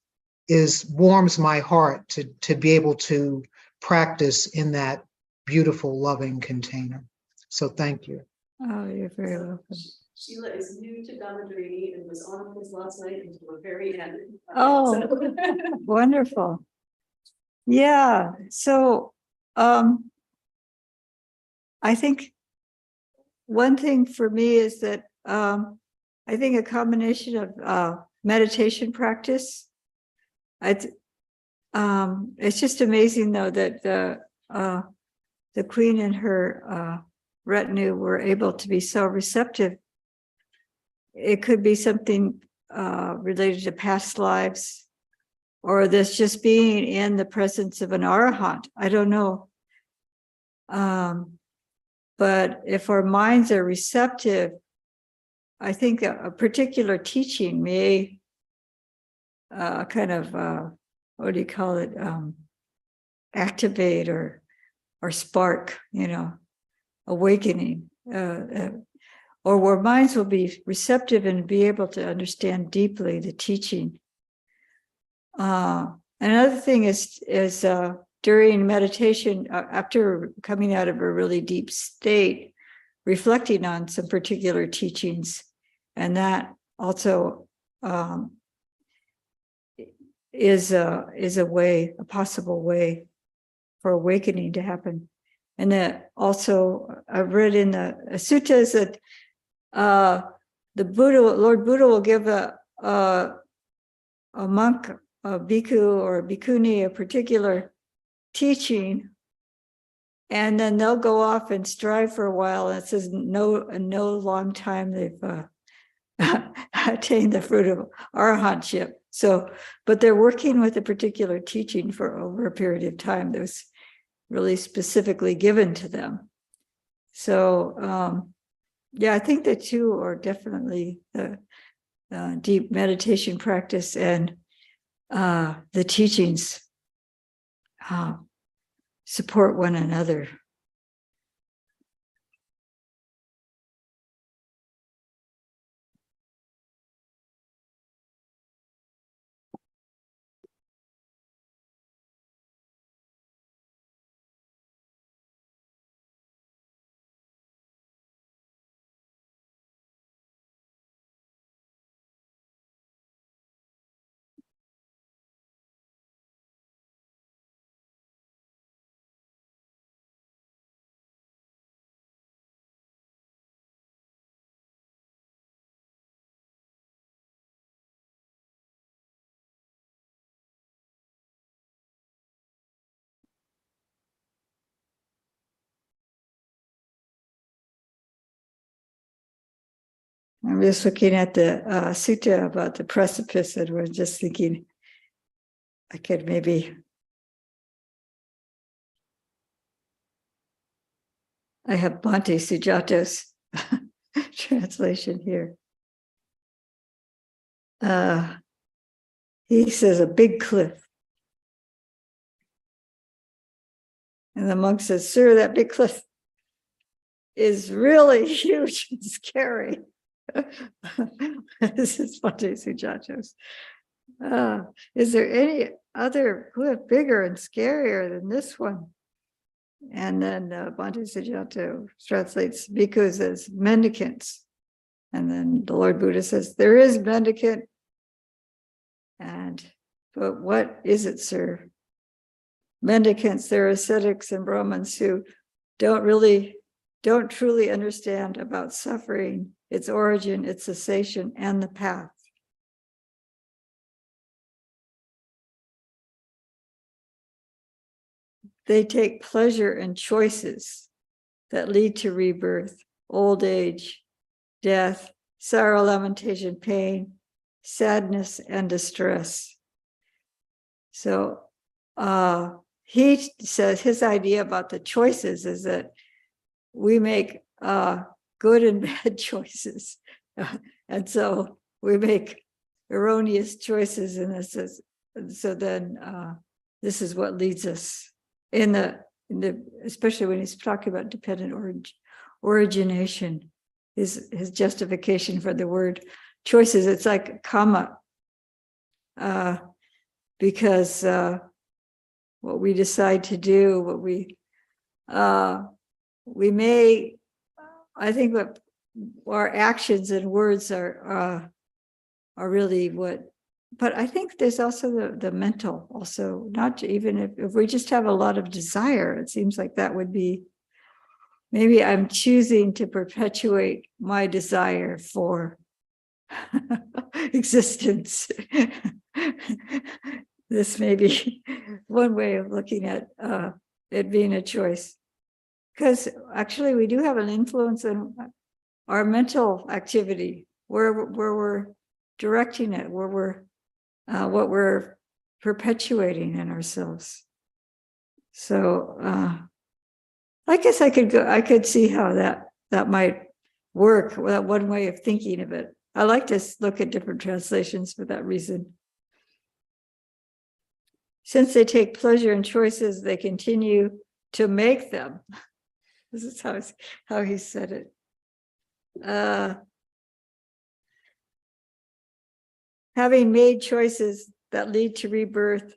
warms my heart to be able to practice in that beautiful, loving container. So thank you. Oh, you're very welcome. Sheila is new to Dhammadharini and was on with us last night until the very end. Oh, So- wonderful. Yeah, so I think one thing for me is that I think a combination of meditation practice. It's just amazing though that the Queen and her retinue were able to be so receptive. It could be something related to past lives, or this just being in the presence of an arahant. I don't know. But if our minds are receptive, I think a particular teaching may kind of, what do you call it? Activate or spark, awakening, or where minds will be receptive and be able to understand deeply the teaching. Another thing is during meditation, after coming out of a really deep state, reflecting on some particular teachings, and that also is a way, a possible way for awakening to happen. And that also I've read in the suttas that the Buddha, Lord Buddha, will give a monk, a bhikkhu or a bhikkhuni, a particular teaching, and then they'll go off and strive for a while. And it says no long time they've attained the fruit of arahantship. So, but they're working with a particular teaching for over a period of time that was really specifically given to them. So, yeah, I think the two are definitely the deep meditation practice and the teachings support one another. I'm just looking at the sutta about the precipice, and we're just thinking I could maybe, I have Bhante Sujata's translation here. He says a big cliff. And the monk says, sir, that big cliff is really huge and scary. This is Bhante Sujata's. Is there any other cliff bigger and scarier than this one? And then Bhante Sujata translates bhikkhus as mendicants. And then the Lord Buddha says, there is mendicant. But what is it, sir? Mendicants, they're ascetics and Brahmins who don't truly understand about suffering, its origin, its cessation, and the path. They take pleasure in choices that lead to rebirth, old age, death, sorrow, lamentation, pain, sadness, and distress. So he says his idea about the choices is that we make good and bad choices. And so we make erroneous choices, and this is, so then this is what leads us in the especially when he's talking about dependent origination, his justification for the word choices, it's like a comma, because what we decide to do, what we may, I think what our actions and words are really what, but I think there's also the mental also, not even if we just have a lot of desire, it seems like that would be, maybe I'm choosing to perpetuate my desire for existence. This may be one way of looking at it being a choice. Because actually we do have an influence on our mental activity, where we're directing it, where we're what we're perpetuating in ourselves. So I guess I could see how that might work. Well, one way of thinking of it. I like to look at different translations for that reason. Since they take pleasure in choices, they continue to make them. This is how he said it. Having made choices that lead to rebirth,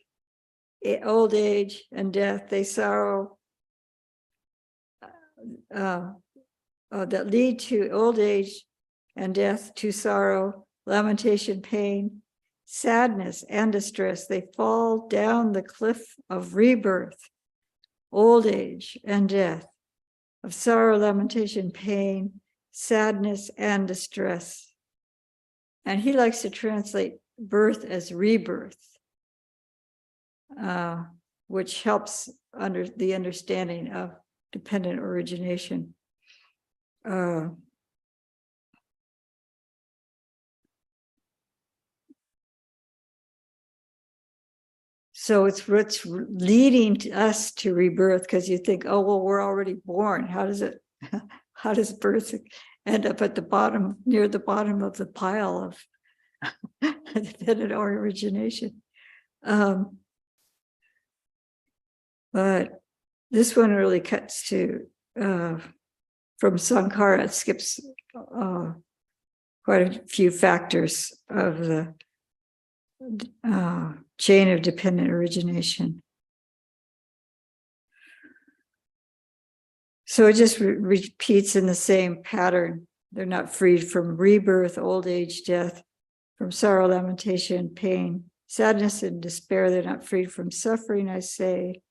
old age, and death, they sorrow, that lead to old age and death, to sorrow, lamentation, pain, sadness, and distress. They fall down the cliff of rebirth, old age, and death, of sorrow, lamentation, pain, sadness, and distress. And he likes to translate birth as rebirth, which helps under the understanding of dependent origination. So it's leading to us to rebirth, because you think, oh, well, we're already born. How does birth end up at the bottom, near the bottom of the pile of dependent origination? But this one really cuts to, from Sankhara, it skips quite a few factors of the chain of dependent origination. So it just repeats in the same pattern. They're not freed from rebirth, old age, death, from sorrow, lamentation, pain, sadness, and despair. They're not freed from suffering, I say.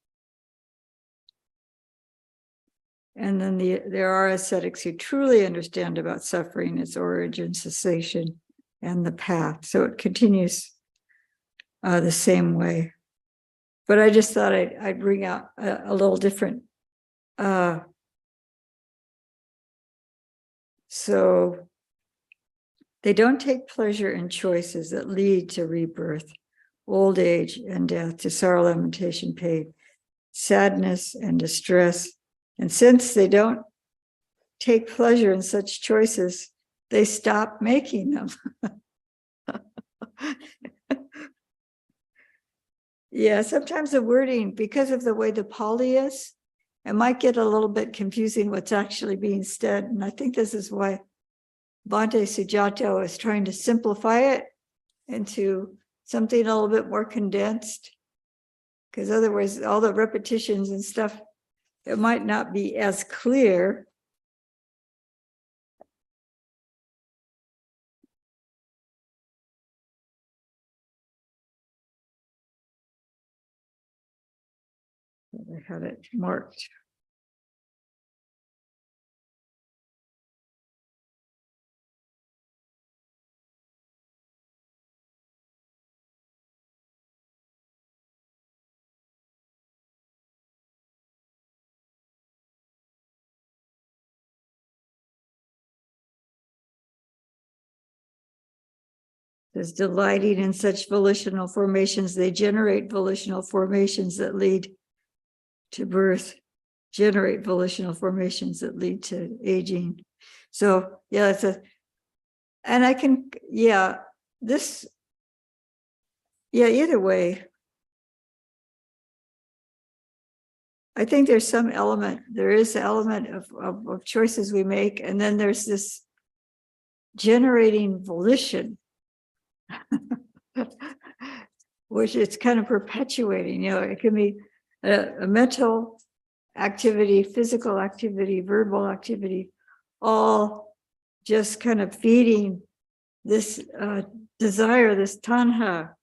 And then there are ascetics who truly understand about suffering, its origin, cessation, and the path. So it continues the same way. But I just thought I'd bring out a little different. So they don't take pleasure in choices that lead to rebirth, old age, and death, to sorrow, lamentation, pain, sadness, and distress. And since they don't take pleasure in such choices, they stop making them. Yeah, sometimes the wording, because of the way the Pali is, it might get a little bit confusing what's actually being said. And I think this is why Bhante Sujato is trying to simplify it into something a little bit more condensed. Because otherwise, all the repetitions and stuff, it might not be as clear. I had it marked. There's delighting in such volitional formations. They generate volitional formations that lead to birth, generate volitional formations that lead to aging. So yeah, and I can, either way. I think there is an element of choices we make, and then there's this generating volition, which it's kind of perpetuating. It can be a mental activity, physical activity, verbal activity, all just kind of feeding this desire, this tanha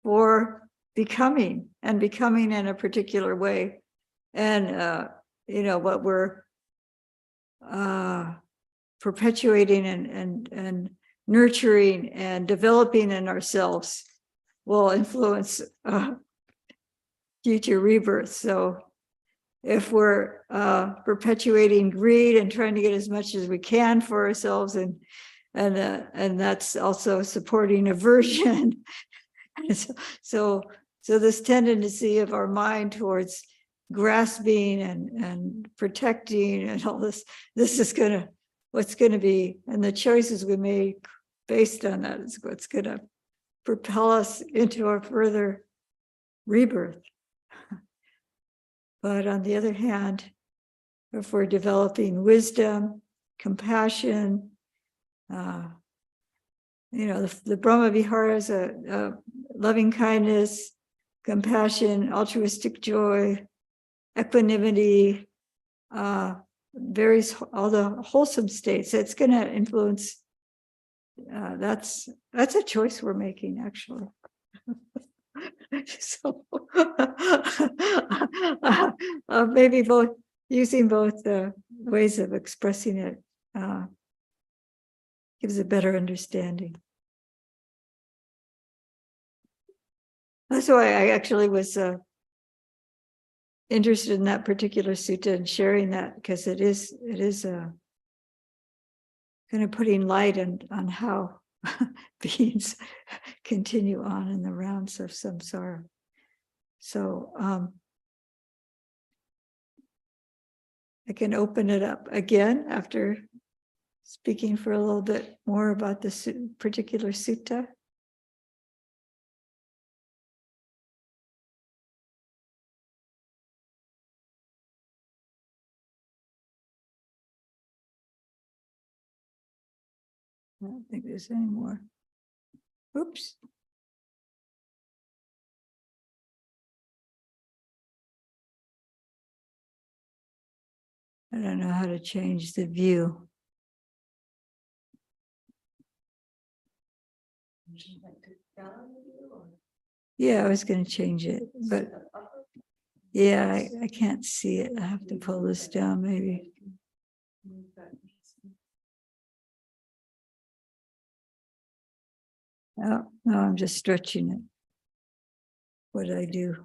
for becoming in a particular way. And what we're perpetuating and nurturing and developing in ourselves will influence future rebirth. So if we're perpetuating greed and trying to get as much as we can for ourselves, and that's also supporting aversion. so this tendency of our mind towards grasping and protecting and all this is what's going to be, and the choices we make based on that is what's going to propel us into our further rebirth. But on the other hand, if we're developing wisdom, compassion, the Brahma Viharas, loving kindness, compassion, altruistic joy, equanimity, all the wholesome states, it's going to influence. That's a choice we're making, actually. So maybe using both ways of expressing it gives a better understanding. That's why I actually was interested in that particular sutta and sharing that, because it is kind of putting light on how beings continue on in the rounds of samsara. So I can open it up again after speaking for a little bit more about this particular sutta. I don't think there's any more. Oops. I don't know how to change the view. Yeah, I was going to change it, but yeah, I can't see it. I have to pull this down maybe. Oh, no, I'm just stretching it. What did I do?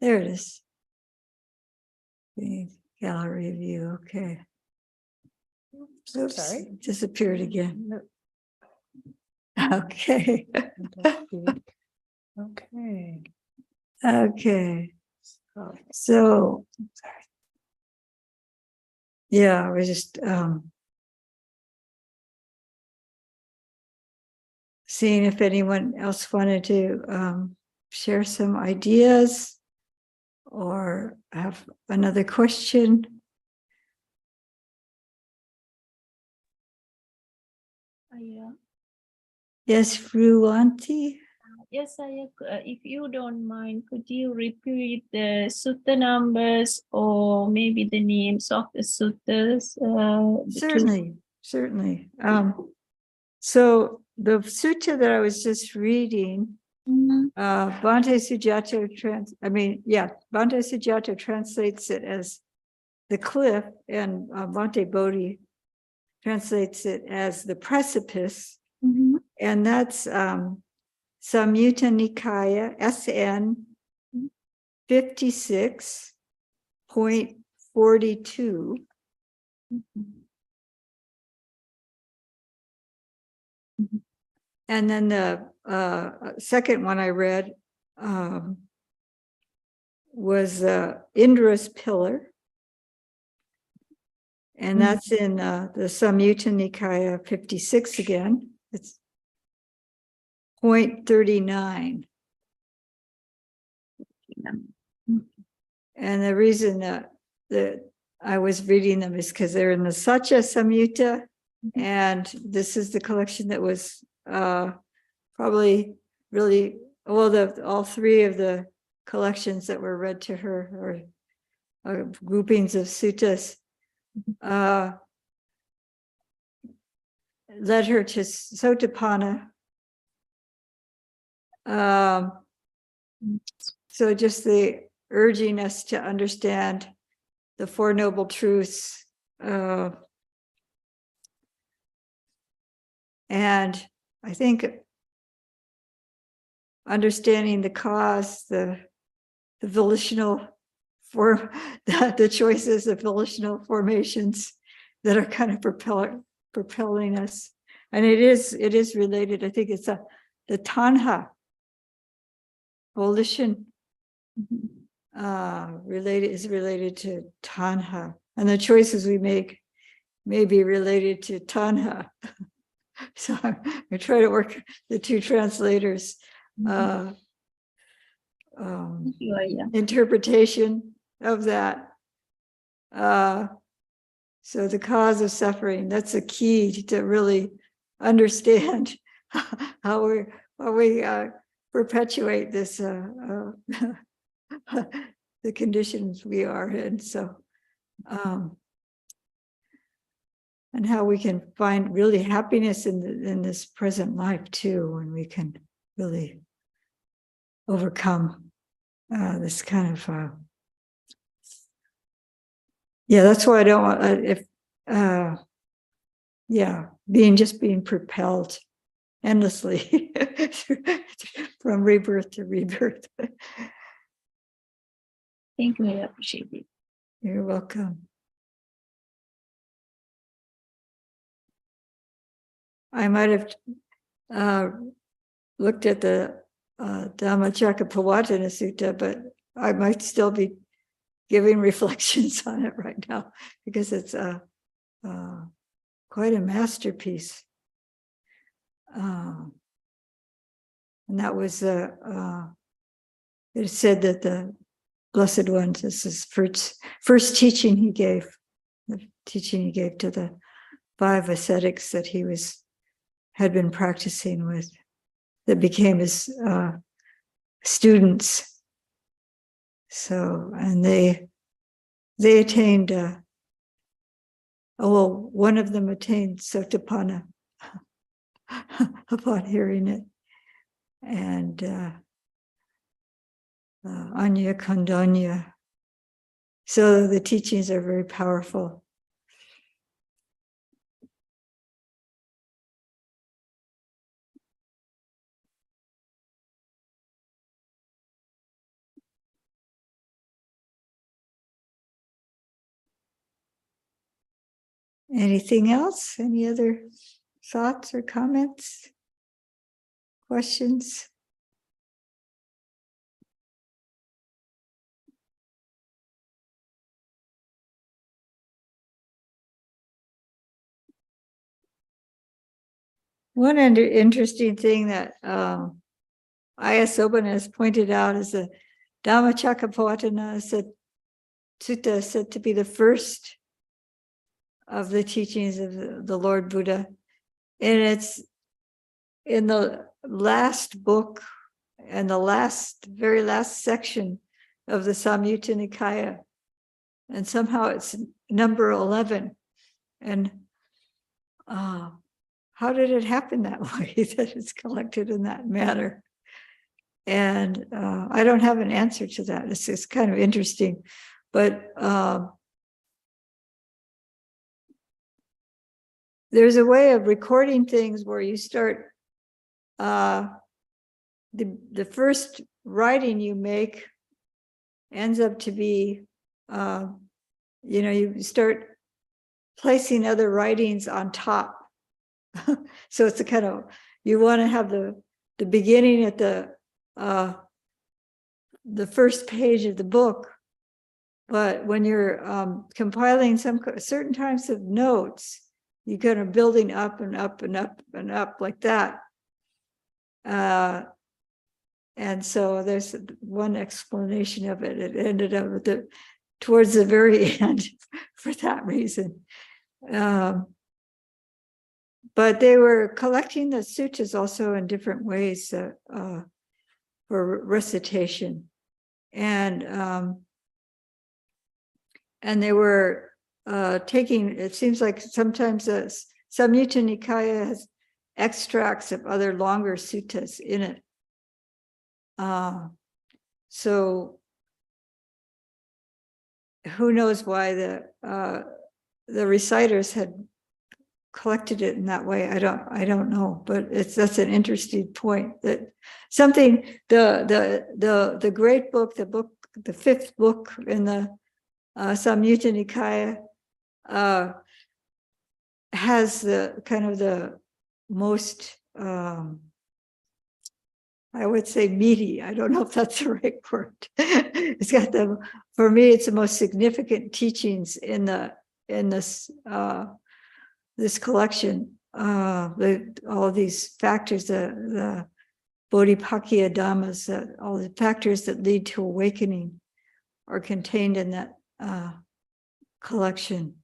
There it is. The gallery view, okay. Oops, sorry. Disappeared again. Okay. Okay. Okay. So, sorry. Yeah, I was just seeing if anyone else wanted to share some ideas or have another question. Ayya. Yes, Fruanti. Yes, Ayya, if you don't mind, could you repeat the sutta numbers or maybe the names of the suttas? Certainly. So the sutta that I was just reading, Bhante Sujata Bhante Sujata translates it as the cliff, and Bhante Bodhi translates it as the precipice, and that's Samyutta Nikaya SN 56.42. And then the second one I read was Indra's Pillar. And that's in the Samyutta Nikaya 56 again. It's point 39. And the reason that I was reading them is because they're in the Satya Samyutta, and this is the collection that was probably really well. All three of the collections that were read to her are groupings of suttas. Led her to Sotapanna. So just the urging us to understand the Four Noble Truths. And I think understanding the cause, the volitional form, the choices of volitional formations that are kind of propelling us. And it is related. I think it's the tanha, volition, related to tanha, and the choices we make may be related to tanha. So I try to work the two translators interpretation of that. So the cause of suffering, that's a key to really understand how we perpetuate this the conditions we are in. So and how we can find really happiness in this present life too, when we can really overcome this kind of that's why I don't want being propelled endlessly from rebirth to rebirth. Thank you, I appreciate it. You're welcome. I might have looked at the Dhammacakkappavattana Sutta, but I might still be giving reflections on it right now because it's quite a masterpiece. And that was it said that the Blessed One, this is first teaching he gave, the teaching he gave to the 5 ascetics that he had been practicing with, that became his students. So, and they attained, one of them attained Sotapanna upon hearing it. And Ayya Kandanya. So the teachings are very powerful. Anything else? Any other thoughts or comments? Questions? One interesting thing that Ayya Sobhan has pointed out is the Dhammacakkappavattana Sutta said to be the first of the teachings of the Lord Buddha. And it's in the last book and the very last section of the Samyutta Nikaya. And somehow it's number 11. And how did it happen that way, that it's collected in that manner? And I don't have an answer to that. It's kind of interesting. But there's a way of recording things where you start, the first writing you make ends up to be, you start placing other writings on top. So it's a kind of you want to have the beginning at the first page of the book. But when you're compiling some certain types of notes, you're kind of building up and up and up and up like that. And so there's one explanation of it. It ended up with towards the very end for that reason. But they were collecting the suttas also in different ways for recitation. And they were taking, it seems like sometimes Samyutta Nikaya has extracts of other longer suttas in it. So who knows why the reciters had collected it in that way. I don't know, but that's an interesting point, that something, the great book, the fifth book in the Samyutta Nikaya has the kind of the most I would say meaty. I don't know if that's the right word. It's got for me, it's the most significant teachings in this this collection. All these factors, the Bodhipakya Dhammas, all the factors that lead to awakening are contained in that collection.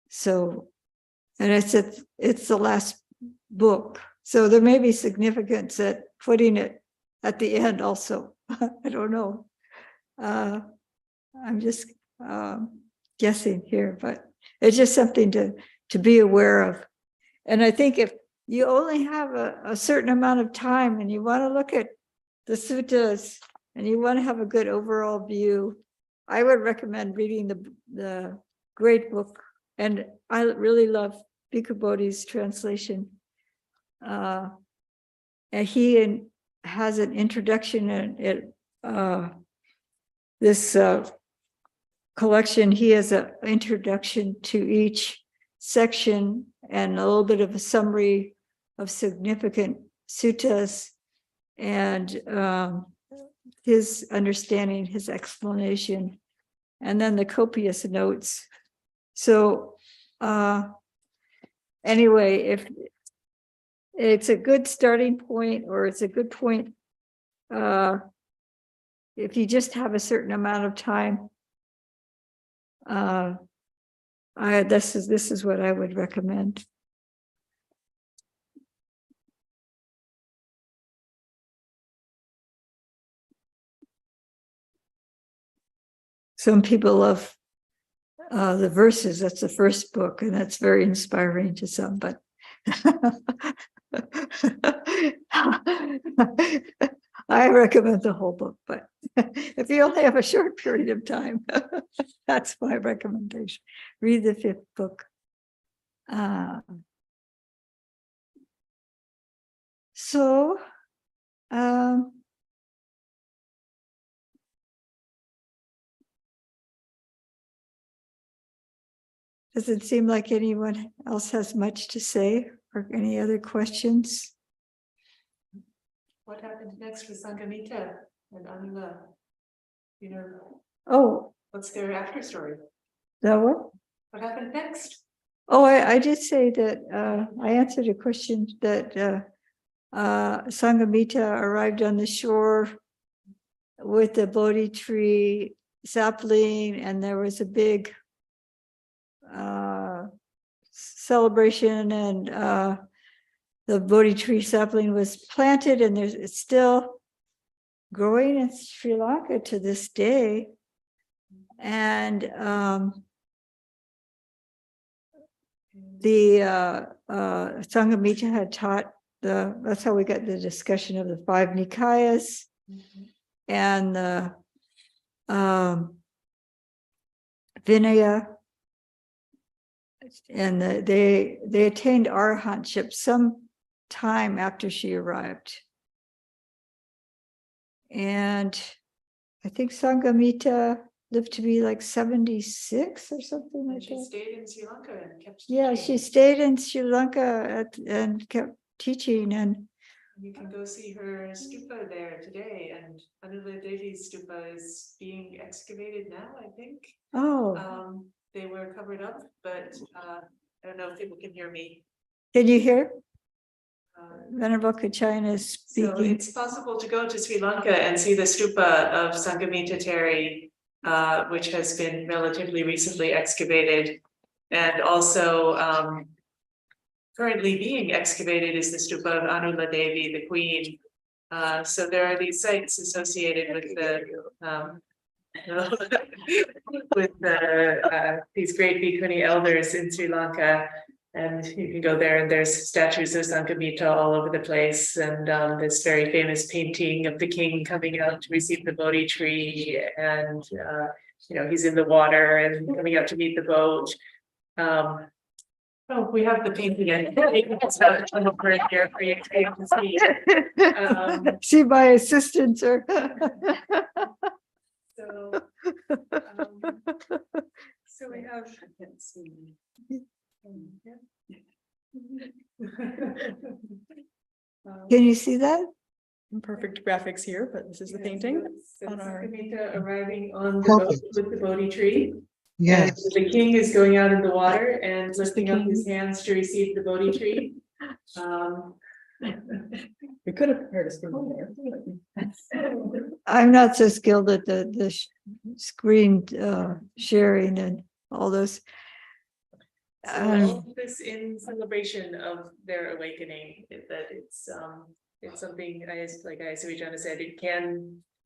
So, and it's the last book. So there may be significance at putting it at the end also. I don't know. I'm just guessing here, but it's just something to be aware of. And I think if you only have a certain amount of time and you want to look at the suttas and you want to have a good overall view, I would recommend reading the great book. And I really love Bhikkhu Bodhi's translation. And he has an introduction in this collection. He has an introduction to each section and a little bit of a summary of significant suttas and his understanding, his explanation, and then the copious notes. So anyway, if it's a good starting point, or it's a good point if you just have a certain amount of time. This is what I would recommend. Some people love the verses. That's the first book, and that's very inspiring to some, but I recommend the whole book, but if you only have a short period of time, that's my recommendation. Read the fifth book. Does it seem like anyone else has much to say, or any other questions? What happened next with Sanghamitta and Anula? You know, Oh, what's their after story? that one? What happened next? Oh, I did say that I answered a question that Sanghamitta arrived on the shore with the Bodhi tree sapling, and there was a big celebration, and the Bodhi tree sapling was planted, and it's still growing in Sri Lanka to this day. And the Sanghamitta had taught that's how we got the discussion of the five Nikayas and the Vinaya. And they attained arahantship some time after she arrived. And I think Sanghamitta lived to be like 76 or something like And she that. stayed in Sri Lanka and kept. Yeah, she stayed in Sri Lanka and kept teaching, and You can go see her stupa there today, and Anula Devi's stupa is being excavated now, I think. They were covered up, but I don't know if people can hear me. can you hear? Uh, Venerable Kachina is So speaking. it's possible to go to Sri Lanka and see the stupa of Sanghamitta Theri, which has been relatively recently excavated. And also currently being excavated is the stupa of Anula Devi, the queen. So there are these sites associated with the these great Bhikkhuni elders in Sri Lanka. And you can go there and there's statues of Sanghamitta all over the place. And this very famous painting of the king coming out to receive the Bodhi tree. And, he's in the water and coming out to meet the boat. Oh, we have the painting in. It's over here for you to see. See my assistant, sir. So we have. Can you see that? Imperfect graphics here, but this is the painting. on our- Sanghamitta arriving on the boat Perfect. with the Bodhi tree. And Yes, the king is going out in the water and Is this the lifting up king? his hands to receive the Bodhi tree. We could have prepared a screen there. I'm not so skilled at the screen sharing and all those. So all of this in celebration of their awakening, that it's something, like Suvijjana said,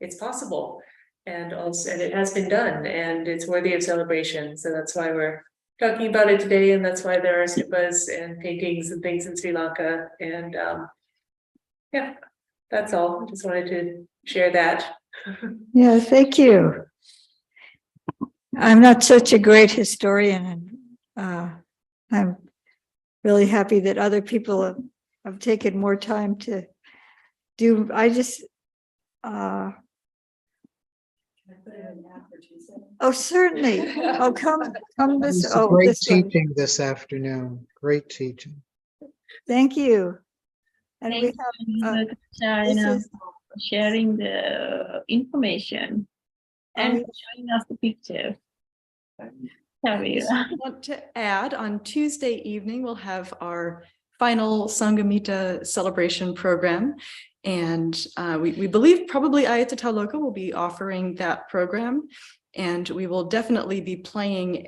it's possible. And also, and it has been done, and it's worthy of celebration. So that's why we're talking about it today, and that's why there are stupas and paintings and things in Sri Lanka. And yeah, that's all. I just wanted to share that. Yeah, thank you. I'm not such a great historian, and I'm really happy that other people have taken more time to do. I just oh, certainly. Oh, come this. it's Oh, great this way. teaching this afternoon. Great teaching. Thank you. And we Thank have you, China, this is- for sharing the information and Oh, showing us the picture. Theri. Just want to add, on Tuesday evening, we'll have our final Sanghamitta celebration program. And we believe probably Ayya Taloka will be offering that program. And we will definitely be playing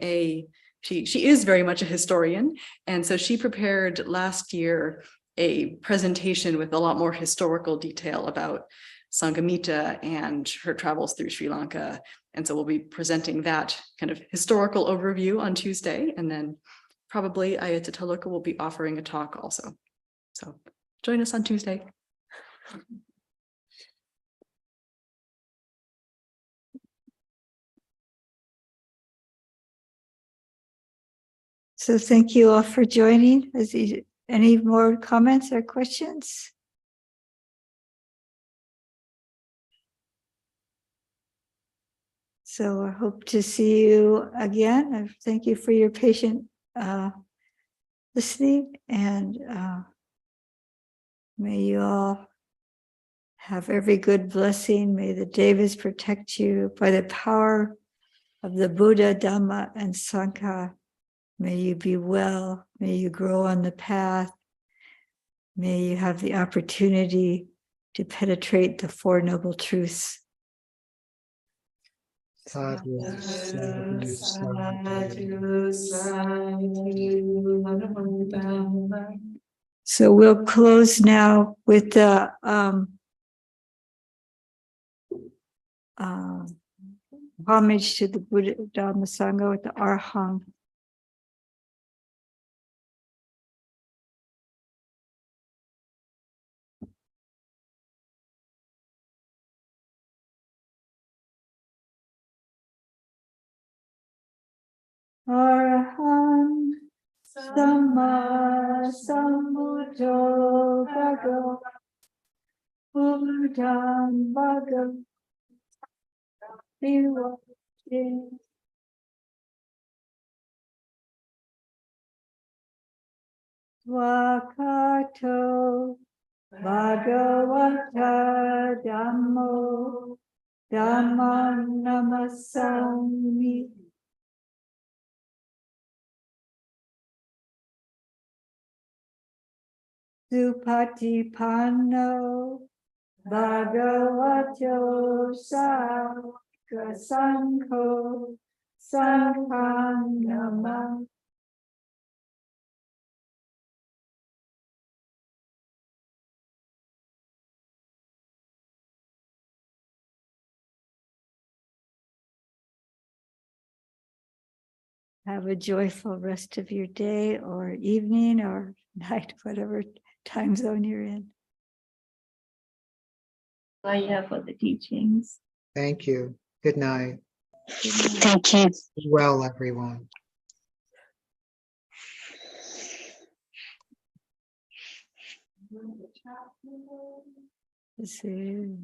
she is very much a historian. And so she prepared last year a presentation with a lot more historical detail about Sanghamitta and her travels through Sri Lanka. And so we'll be presenting that kind of historical overview on Tuesday, and then probably Ayya Taloka will be offering a talk also. So join us on Tuesday. So thank you all for joining. Any more comments or questions? So I hope to see you again. And thank you for your patient listening, and may you all have every good blessing. May the Devas protect you by the power of the Buddha, Dhamma, and Sangha. May you be well. May you grow on the path. May you have the opportunity to penetrate the Four Noble Truths. Sadhu, sadhu, So we'll close now with the homage to the Buddha, Dhamma, Sangha with the Arham. Arham Samma Sambuddho Bhagava Buddham Bhagavate Swakato Bhagavata Dhammo Dhammam Namasami. Supatipanno Bhagavato Sangha Sangho Sangham Namah. Have a joyful rest of your day or evening or night, whatever time zone you're in. Ayya for the teachings. Thank you. Good night. Good night. Thank you. Be well, everyone. See you.